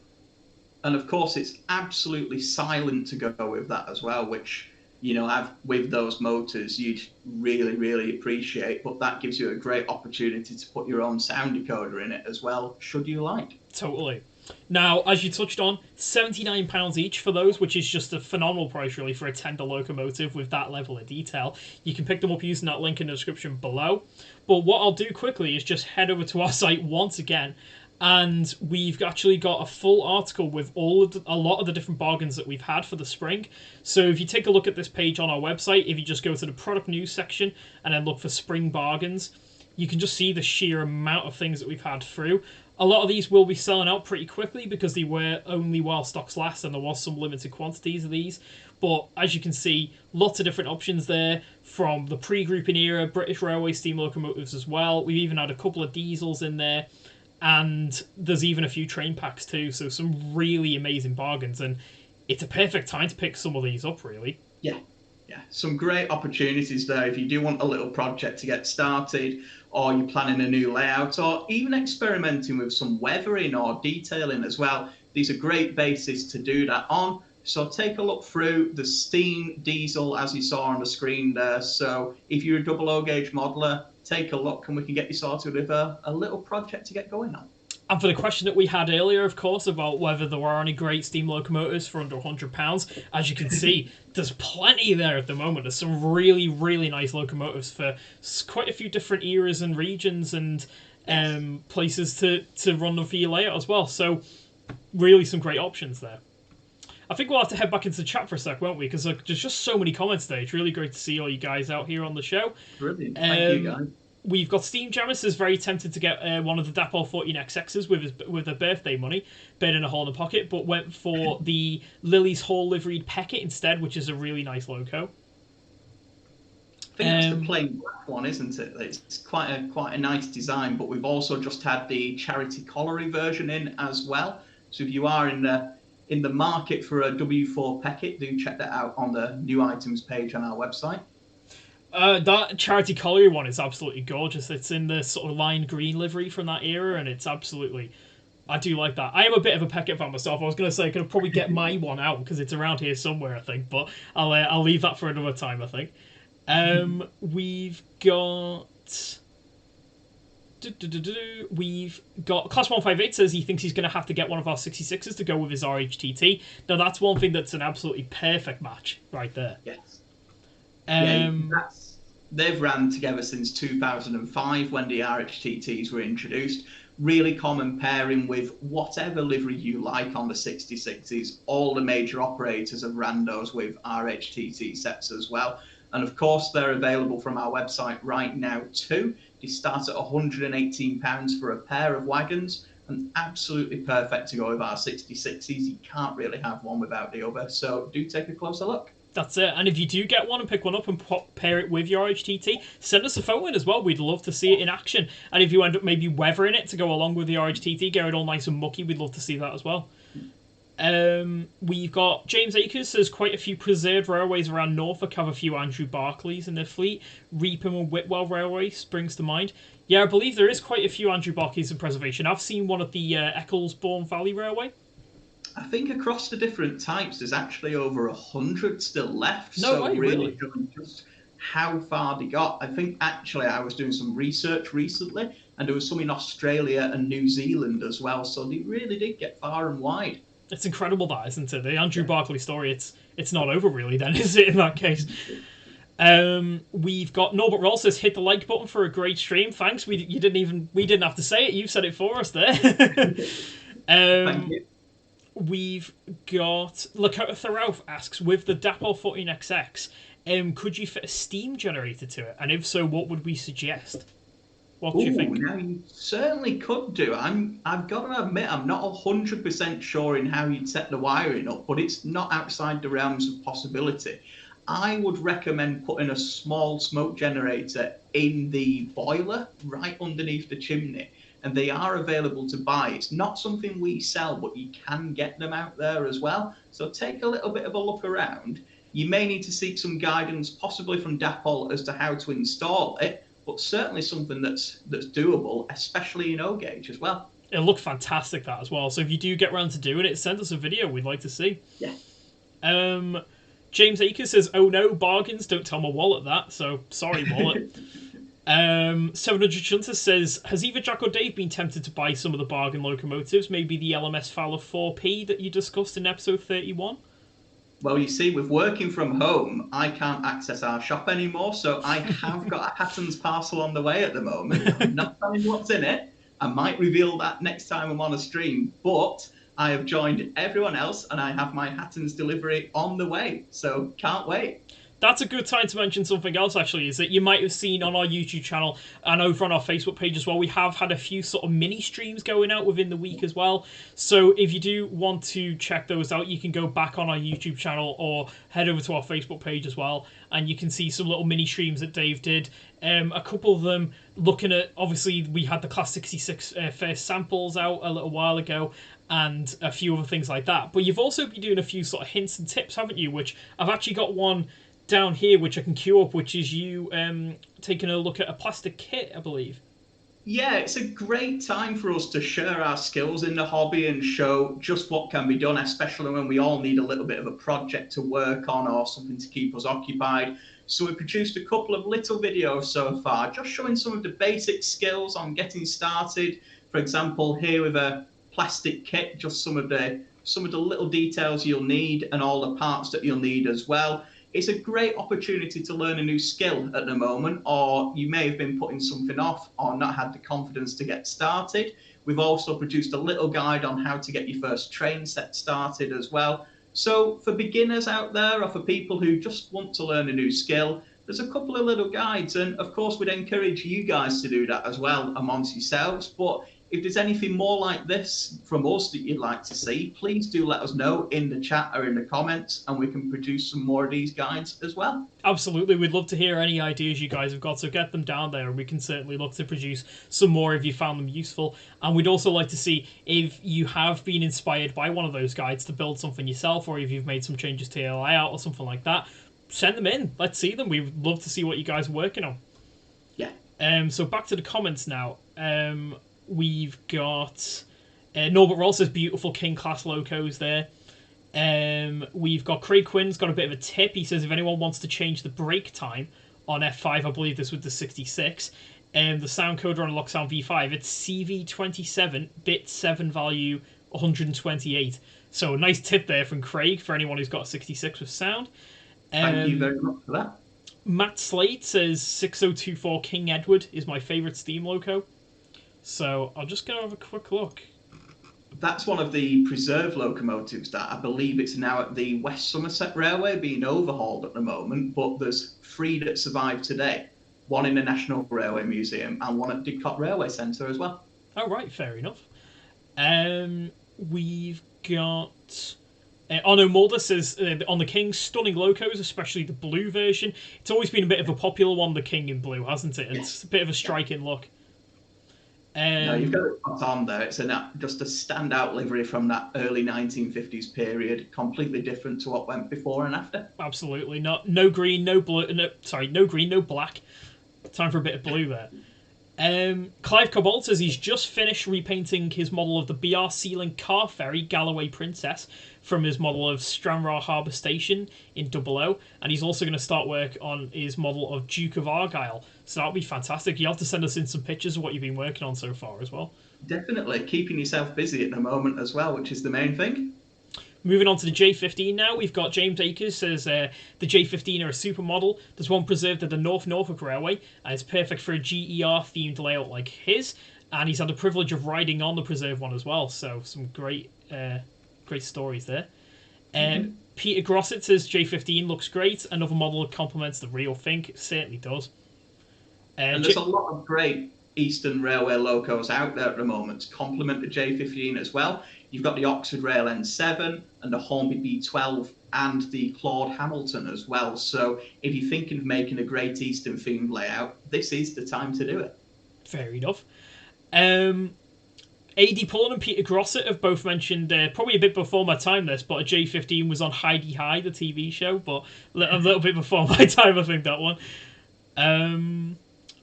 And of course, it's absolutely silent to go with that as well, which, you know, with those motors, you'd really, really appreciate. But that gives you a great opportunity to put your own sound decoder in it as well, should you like. Totally. Now, as you touched on, £79 each for those, which is just a phenomenal price, really, for a tender locomotive with that level of detail. You can pick them up using that link in the description below. But what I'll do quickly is just head over to our site once again, and we've actually got a full article with a lot of the different bargains that we've had for the spring. So if you take a look at this page on our website, if you just go to the product news section and then look for spring bargains, you can just see the sheer amount of things that we've had through. A lot of these will be selling out pretty quickly because they were only while stocks last, and there was some limited quantities of these. But as you can see, lots of different options there, from the pre-grouping era, British Railway steam locomotives as well. We've even had a couple of diesels in there, and there's even a few train packs too, so some really amazing bargains, and it's a perfect time to pick some of these up, really. Yeah, some great opportunities there if you do want a little project to get started, or you're planning a new layout, or even experimenting with some weathering or detailing as well. These are great bases to do that on. So take a look through the steam, diesel, as you saw on the screen there. So if you're a double O gauge modeler, take a look and we can get you sorted with a little project to get going on. And for the question that we had earlier, of course, about whether there were any great steam locomotives for under £100, as you can see, there's plenty there at the moment. There's some really, really nice locomotives for quite a few different eras and regions and places to run them for your layout as well. So really some great options there. I think we'll have to head back into the chat for a sec, won't we? Because there's just so many comments today. It's really great to see all you guys out here on the show. Brilliant. Thank you, guys. We've got Steam Jammers is very tempted to get one of the Dapple 14XXs with their birthday money, bed in a hole in the pocket, but went for the Lily's Hall liveried Peckett instead, which is a really nice loco. I think that's the plain black one, isn't it? It's quite a nice design, but we've also just had the charity colliery version in as well. So if you are in the market for a W4 Peckett, do check that out on the new items page on our website. That charity colliery one is absolutely gorgeous. It's in the sort of lime green livery from that era, and it's absolutely... I do like that. I am a bit of a Peckett fan myself. I was going to say I could probably get my one out because it's around here somewhere, I think, but I'll leave that for another time, I think. We've got... We've got Class 158 says he thinks he's going to have to get one of our 66s to go with his RHTT. Now, that's one thing that's an absolutely perfect match right there. Yes. They've ran together since 2005 when the RHTTs were introduced. Really common pairing with whatever livery you like on the 66s. All the major operators have ran those with RHTT sets as well. And of course, they're available from our website right now too. They start at £118 for a pair of wagons, and absolutely perfect to go with our 66s. You can't really have one without the other, so do take a closer look. That's it. And if you do get one and pick one up and pair it with your HTT, send us a photo in as well. We'd love to see it in action. And if you end up maybe weathering it to go along with your HTT, get it all nice and mucky, we'd love to see that as well. We've got James Akers says quite a few preserved railways around Norfolk have a few Andrew Barclays in their fleet. Reepham and Whitwell Railway springs to mind. Yeah, I believe there is quite a few Andrew Barclays in preservation. I've seen one at the Ecclesbourne Valley Railway. I think across the different types, there's actually over 100 still left. No so way, really showing just how far they got. I think actually I was doing some research recently, and there was some in Australia and New Zealand as well. So they really did get far and wide. It's incredible, that, isn't it? The Andrew Barclay story. It's not over really, then, is it? In that case. We've got Norbert Roll says hit the like button for a great stream. Thanks. We didn't have to say it. You said it for us there. Thank you. We've got Lakota Thoreau asks, with the Dapple 14XX, could you fit a steam generator to it? And if so, what would we suggest? What do you think? Now you certainly could do. I've got to admit, I'm not 100% sure in how you'd set the wiring up, but it's not outside the realms of possibility. I would recommend putting a small smoke generator in the boiler right underneath the chimney. And they are available to buy. It's not something we sell, but you can get them out there as well. So take a little bit of a look around. You may need to seek some guidance, possibly from Dapple, as to how to install it, but certainly something that's doable, especially in O-gauge as well. It'll look fantastic, that, as well. So if you do get around to doing it, send us a video. We'd like to see. Yeah. James Akers says, oh no, bargains, don't tell my wallet that. So, sorry, wallet. 700 Shunter says, has either Jack or Dave been tempted to buy some of the bargain locomotives? Maybe the LMS Fowler 4P that you discussed in episode 31? Well, you see, with working from home, I can't access our shop anymore, so I have got a Hatton's parcel on the way at the moment. I'm not telling you what's in it. I might reveal that next time I'm on a stream, but I have joined everyone else and I have my Hatton's delivery on the way, so can't wait. That's a good time to mention something else, actually, is that you might have seen on our YouTube channel and over on our Facebook page as well, we have had a few sort of mini streams going out within the week as well. So if you do want to check those out, you can go back on our YouTube channel or head over to our Facebook page as well, and you can see some little mini streams that Dave did. A couple of them looking at, obviously, we had the Class 66 first samples out a little while ago, and a few other things like that. But you've also been doing a few sort of hints and tips, haven't you? Which I've actually got one down here which I can queue up, which is you taking a look at a plastic kit, I believe. Yeah, it's a great time for us to share our skills in the hobby and show just what can be done, especially when we all need a little bit of a project to work on or something to keep us occupied. So we produced a couple of little videos so far, just showing some of the basic skills on getting started. For example, here with a plastic kit, just some of the little details you'll need and all the parts that you'll need as well. It's a great opportunity to learn a new skill at the moment, or you may have been putting something off or not had the confidence to get started. We've also produced a little guide on how to get your first train set started as well. So for beginners out there, or for people who just want to learn a new skill, there's a couple of little guides. And of course, we'd encourage you guys to do that as well amongst yourselves. But if there's anything more like this from us that you'd like to see, please do let us know in the chat or in the comments, and we can produce some more of these guides as well. Absolutely. We'd love to hear any ideas you guys have got, so get them down there, and we can certainly look to produce some more if you found them useful. And we'd also like to see if you have been inspired by one of those guides to build something yourself, or if you've made some changes to your layout or something like that. Send them in. Let's see them. We'd love to see what you guys are working on. Yeah. So back to the comments now. We've got Norbert Roll says beautiful King class locos there. We've got Craig Quinn's got a bit of a tip. He says if anyone wants to change the brake time on F5, I believe this was the 66, the sound coder on Locksound V5, it's CV27 bit 7 value 128. So a nice tip there from Craig for anyone who's got a 66 with sound. Thank you very much for that. Matt Slade says 6024 King Edward is my favourite Steam loco. So I'll just go have a quick look. That's one of the preserved locomotives that I believe it's now at the West Somerset Railway being overhauled at the moment, but there's 3 that survive today. One in the National Railway Museum and one at Didcot Railway Centre as well. Oh, right, fair enough. We've got... Arno Mulder says, on the King, stunning locos, especially the blue version. It's always been a bit of a popular one, the King in blue, hasn't it? It's a bit of a striking look. No, you've got it spot on there. It's just a standout livery from that early 1950s period, completely different to what went before and after. Absolutely. No green, no blue. No green, no black. Time for a bit of blue there. Clive Cobalt says he's just finished repainting his model of the BR Sealing Car Ferry Galloway Princess from his model of Stranraer Harbour Station in Double O, and he's also going to start work on his model of Duke of Argyll. So that'll be fantastic. You have to send us in some pictures of what you've been working on so far as well. Definitely. Keeping yourself busy at the moment as well, which is the main thing. Moving on to the J15 now, we've got James Akers says the J15 are a supermodel. There's one preserved at the North Norfolk Railway, and it's perfect for a GER themed layout like his. And he's had the privilege of riding on the preserved one as well. So some great stories there. Peter Grossett says J15 looks great. Another model that complements the real thing. It certainly does. And there's a lot of great Eastern Railway locos out there at the moment to complement the J15 as well. You've got the Oxford Rail N7 and the Hornby B12 and the Claude Hamilton as well. So if you're thinking of making a great Eastern themed layout, this is the time to do it. Fair enough. A.D. Pullen and Peter Grossett have both mentioned, probably a bit before my time this, but a J15 was on Heidi High, the TV show, but a little bit before my time, I think, that one.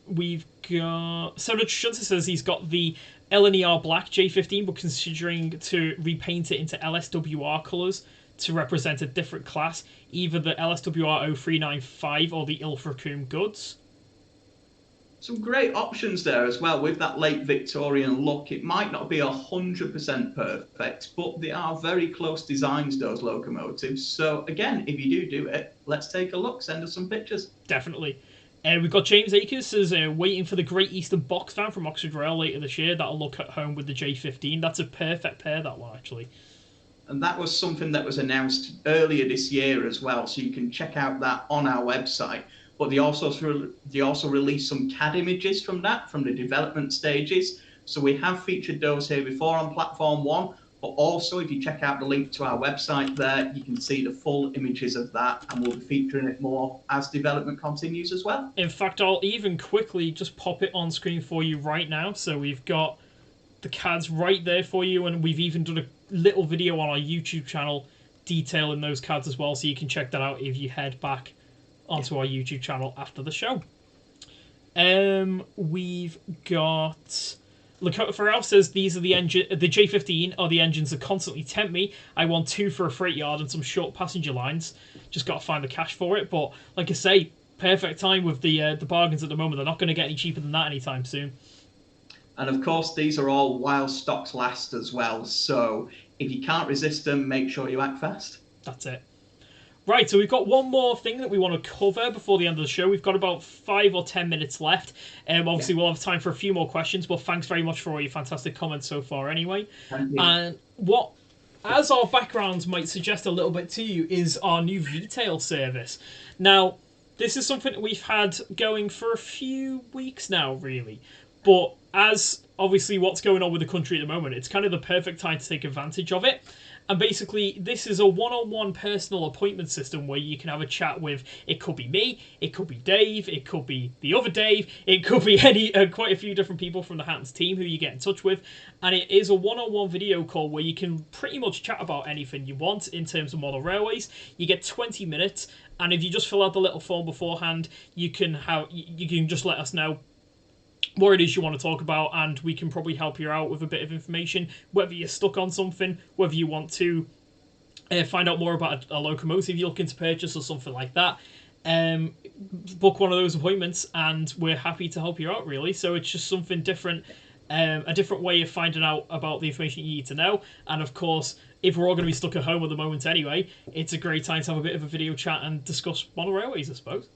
We've got... Soda Shunter says he's got the LNER Black J15, but considering to repaint it into LSWR colours to represent a different class, either the LSWR 0395 or the Ilfracombe Goods. Some great options there as well with that late Victorian look. It might not be 100% perfect, but they are very close designs, those locomotives. So again, if you do it, let's take a look. Send us some pictures. Definitely. We've got James Akers says waiting for the Great Eastern Box Van from Oxford Rail later this year. That'll look at home with the J15. That's a perfect pair, that one, actually. And that was something that was announced earlier this year as well, so you can check out that on our website. But they also released some CAD images from that, from the development stages. So we have featured those here before on Platform 1. But also, if you check out the link to our website there, you can see the full images of that, and we'll be featuring it more as development continues as well. In fact, I'll even quickly just pop it on screen for you right now. So we've got the CADs right there for you, and we've even done a little video on our YouTube channel detailing those CADs as well, so you can check that out if you head back onto our YouTube channel after the show. We've got... Lakota Farrell says these are the J15 are the engines that constantly tempt me. I want 2 for a freight yard and some short passenger lines. Just got to find the cash for it. But like I say, perfect time with the bargains at the moment. They're not going to get any cheaper than that anytime soon. And of course, these are all while stocks last as well. So if you can't resist them, make sure you act fast. That's it. Right, so we've got one more thing that we want to cover before the end of the show. We've got about 5 or 10 minutes left. Obviously, we'll have time for a few more questions, but thanks very much for all your fantastic comments so far anyway. Thank you. And what, as our backgrounds might suggest a little bit to you, is our new retail service. Now, this is something that we've had going for a few weeks now, really. But as, obviously, what's going on with the country at the moment, it's kind of the perfect time to take advantage of it. And basically, this is a one-on-one personal appointment system where you can have a chat with, it could be me, it could be Dave, it could be the other Dave, it could be quite a few different people from the Hattons team who you get in touch with. And it is a one-on-one video call where you can pretty much chat about anything you want in terms of model railways. You get 20 minutes, and if you just fill out the little form beforehand, you can just let us know what it is you want to talk about, and we can probably help you out with a bit of information, whether you're stuck on something, whether you want to find out more about a locomotive you're looking to purchase or something like that. Book one of those appointments and we're happy to help you out, really. So it's just something different, a different way of finding out about the information you need to know. And of course, if we're all going to be stuck at home at the moment anyway, it's a great time to have a bit of a video chat and discuss model railways, I suppose.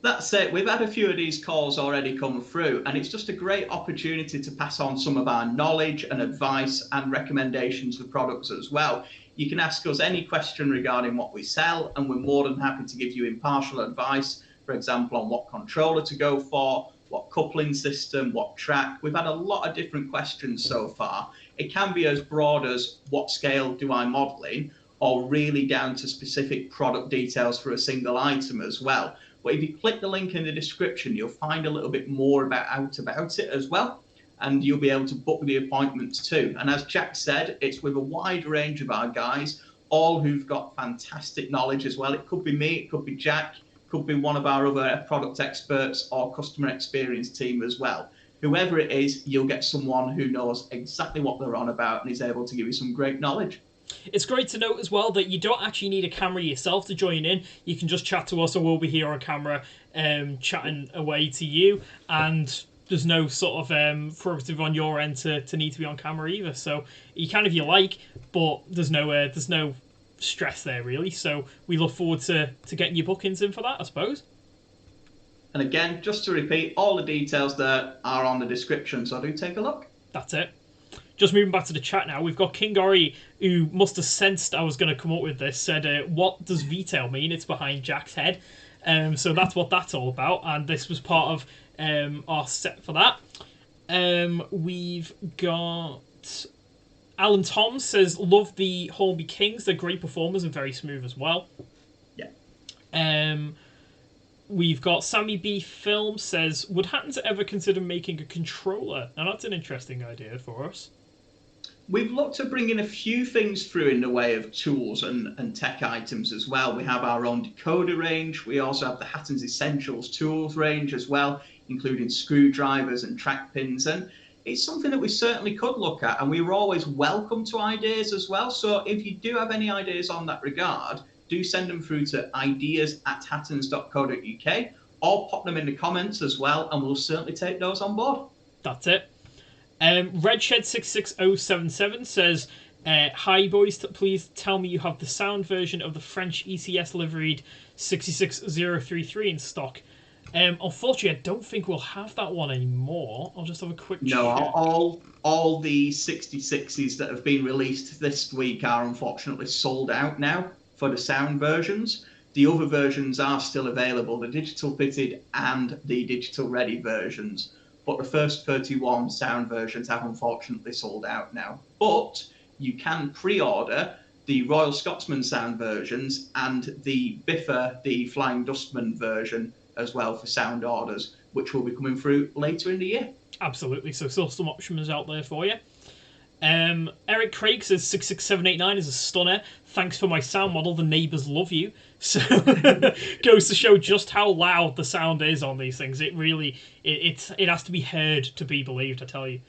That's it. We've had a few of these calls already come through, and it's just a great opportunity to pass on some of our knowledge and advice and recommendations for products as well. You can ask us any question regarding what we sell, and we're more than happy to give you impartial advice, for example, on what controller to go for, what coupling system, what track. We've had a lot of different questions so far. It can be as broad as what scale do I model in, or really down to specific product details for a single item as well. But if you click the link in the description, you'll find a little bit more about it as well. And you'll be able to book the appointments too. And as Jack said, it's with a wide range of our guys, all who've got fantastic knowledge as well. It could be me, it could be Jack, could be one of our other product experts or customer experience team as well. Whoever it is, you'll get someone who knows exactly what they're on about and is able to give you some great knowledge. It's great to note as well that you don't actually need a camera yourself to join in. You can just chat to us, or we'll be here on camera chatting away to you, and there's no sort of prerogative on your end to need to be on camera either. So you can if you like, but there's no stress there really. So we look forward to getting your bookings in for that, I suppose. And again, just to repeat, all the details there are on the description, so do take a look. That's it. Just moving back to the chat now, we've got King Ori, who must have sensed I was going to come up with this, said, what does V-tail mean? It's behind Jack's head. So that's what that's all about, and this was part of our set for that. We've got Alan Tom says, love the Hornby Kings. They're great performers and very smooth as well. Yeah. We've got Sammy B Film says, would Hattons ever consider making a controller? Now that's an interesting idea for us. We've looked at bringing a few things through in the way of tools and tech items as well. We have our own decoder range. We also have the Hattons Essentials tools range as well, including screwdrivers and track pins. And it's something that we certainly could look at, and we were always welcome to ideas as well. So if you do have any ideas on that regard, do send them through to ideas@hattons.co.uk or pop them in the comments as well, and we'll certainly take those on board. That's it. Redshed66077 says, hi boys, please tell me you have the sound version of the French ECS liveried 66033 in stock. Unfortunately, I don't think we'll have that one anymore. I'll just have a quick check. No, all the 66s that have been released this week are unfortunately sold out now for the sound versions. The other versions are still available, the digital fitted and the digital ready versions. But the first 31 sound versions have unfortunately sold out now. But you can pre-order the Royal Scotsman sound versions and the Biffa, the Flying Dustman version as well for sound orders, which will be coming through later in the year. Absolutely, so still some options out there for you. Eric Craig says 66789 is a stunner. Thanks for my sound model. The neighbours love you. So goes to show just how loud the sound is on these things. It really it has to be heard to be believed, I tell you.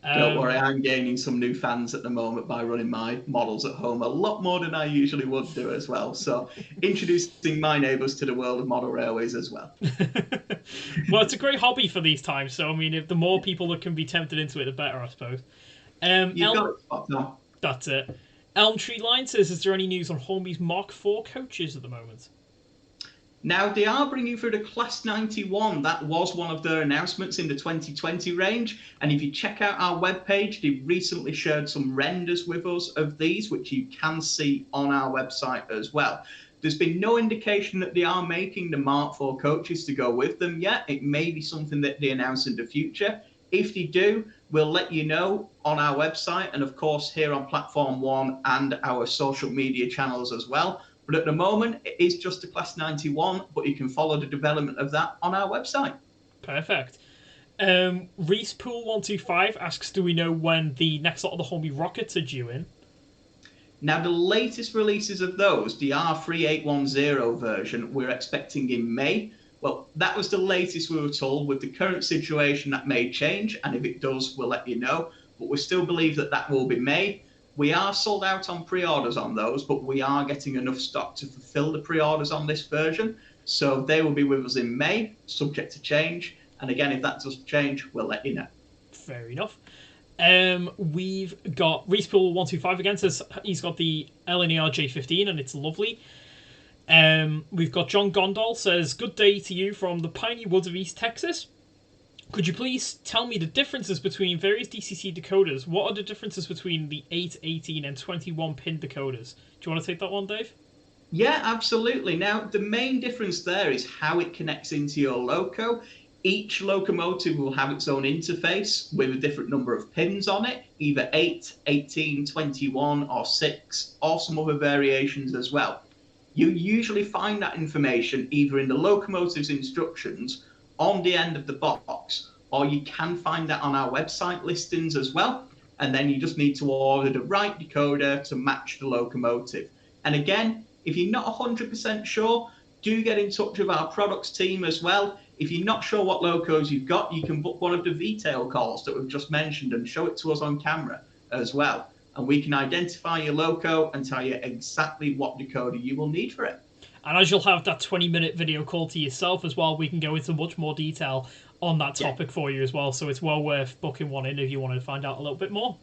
Don't worry, I'm gaining some new fans at the moment by running my models at home a lot more than I usually would do as well. So introducing my neighbours to the world of model railways as well. Well, it's a great hobby for these times. So I mean, if the more people that can be tempted into it, the better, I suppose. You've got it spot on. That's it. Elm Tree Line says, is there any news on Hornby's Mark IV coaches at the moment? Now, they are bringing through the Class 91. That was one of their announcements in the 2020 range. And if you check out our webpage, they recently shared some renders with us of these, which you can see on our website as well. There's been no indication that they are making the Mark IV coaches to go with them yet. It may be something that they announce in the future. If they do, we'll let you know on our website and, of course, here on Platform 1 and our social media channels as well. But at the moment, it is just a Class 91, but you can follow the development of that on our website. Perfect. ReesePool125 asks, do we know when the next lot of the Hornby rockets are due in? Now, the latest releases of those, the R3810 version, we're expecting in May. Well, that was the latest we were told. With the current situation, that may change, and if it does, we'll let you know. But we still believe that that will be May. We are sold out on pre-orders on those, but we are getting enough stock to fulfill the pre-orders on this version. So they will be with us in May, subject to change. And again, if that does change, we'll let you know. Fair enough. We've got ReesePool125 again, says he's got the LNER J15 and it's lovely. We've got John Gondal says, "Good day to you from the piney woods of East Texas. Could you please tell me the differences between various DCC decoders? What are the differences between the 8, 18, and 21 pin decoders?" Do you want to take that one, Dave? Yeah, absolutely. Now, the main difference there is how it connects into your loco. Each locomotive will have its own interface with a different number of pins on it, either 8, 18, 21, or 6, or some other variations as well. You usually find that information either in the locomotive's instructions on the end of the box, or you can find that on our website listings as well. And then you just need to order the right decoder to match the locomotive. And again, if you're not 100% sure, do get in touch with our products team as well. If you're not sure what locos you've got, you can book one of the VTail calls that we've just mentioned and show it to us on camera as well. And we can identify your loco and tell you exactly what decoder you will need for it. And as you'll have that 20-minute video call to yourself as well, we can go into much more detail on that topic for you as well. So it's well worth booking one in if you want to find out a little bit more.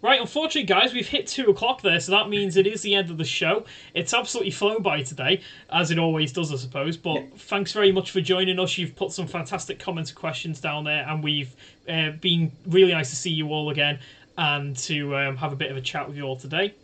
Right, unfortunately, guys, we've hit 2 o'clock there, so that means it is the end of the show. It's absolutely flown by today, as it always does, I suppose. But thanks very much for joining us. You've put some fantastic comments and questions down there, and we've been really nice to see you all again and to have a bit of a chat with you all today.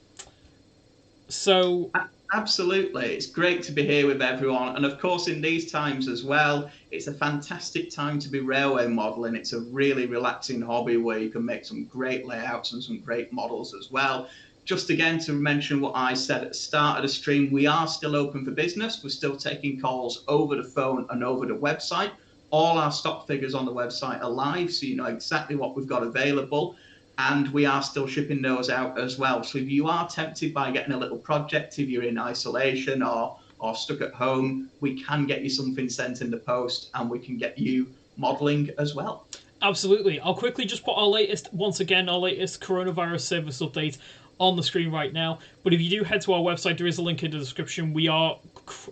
So... Absolutely. It's great to be here with everyone. And of course, in these times as well, it's a fantastic time to be railway modelling. It's a really relaxing hobby where you can make some great layouts and some great models as well. Just again, to mention what I said at the start of the stream, we are still open for business. We're still taking calls over the phone and over the website. All our stock figures on the website are live, so you know exactly what we've got available. And we are still shipping those out as well. So if you are tempted by getting a little project, if you're in isolation or stuck at home, we can get you something sent in the post and we can get you modelling as well. Absolutely. I'll quickly just put our latest coronavirus service update on the screen right now. But if you do head to our website, there is a link in the description. We are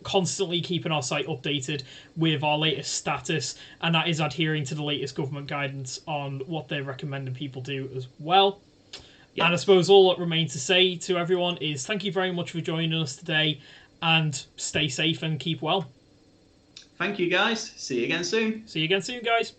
constantly keeping our site updated with our latest status, and that is adhering to the latest government guidance on what they're recommending people do as well. Yep. And I suppose all that remains to say to everyone is thank you very much for joining us today, and stay safe and keep well. Thank you, guys. See you again soon. See you again soon, guys.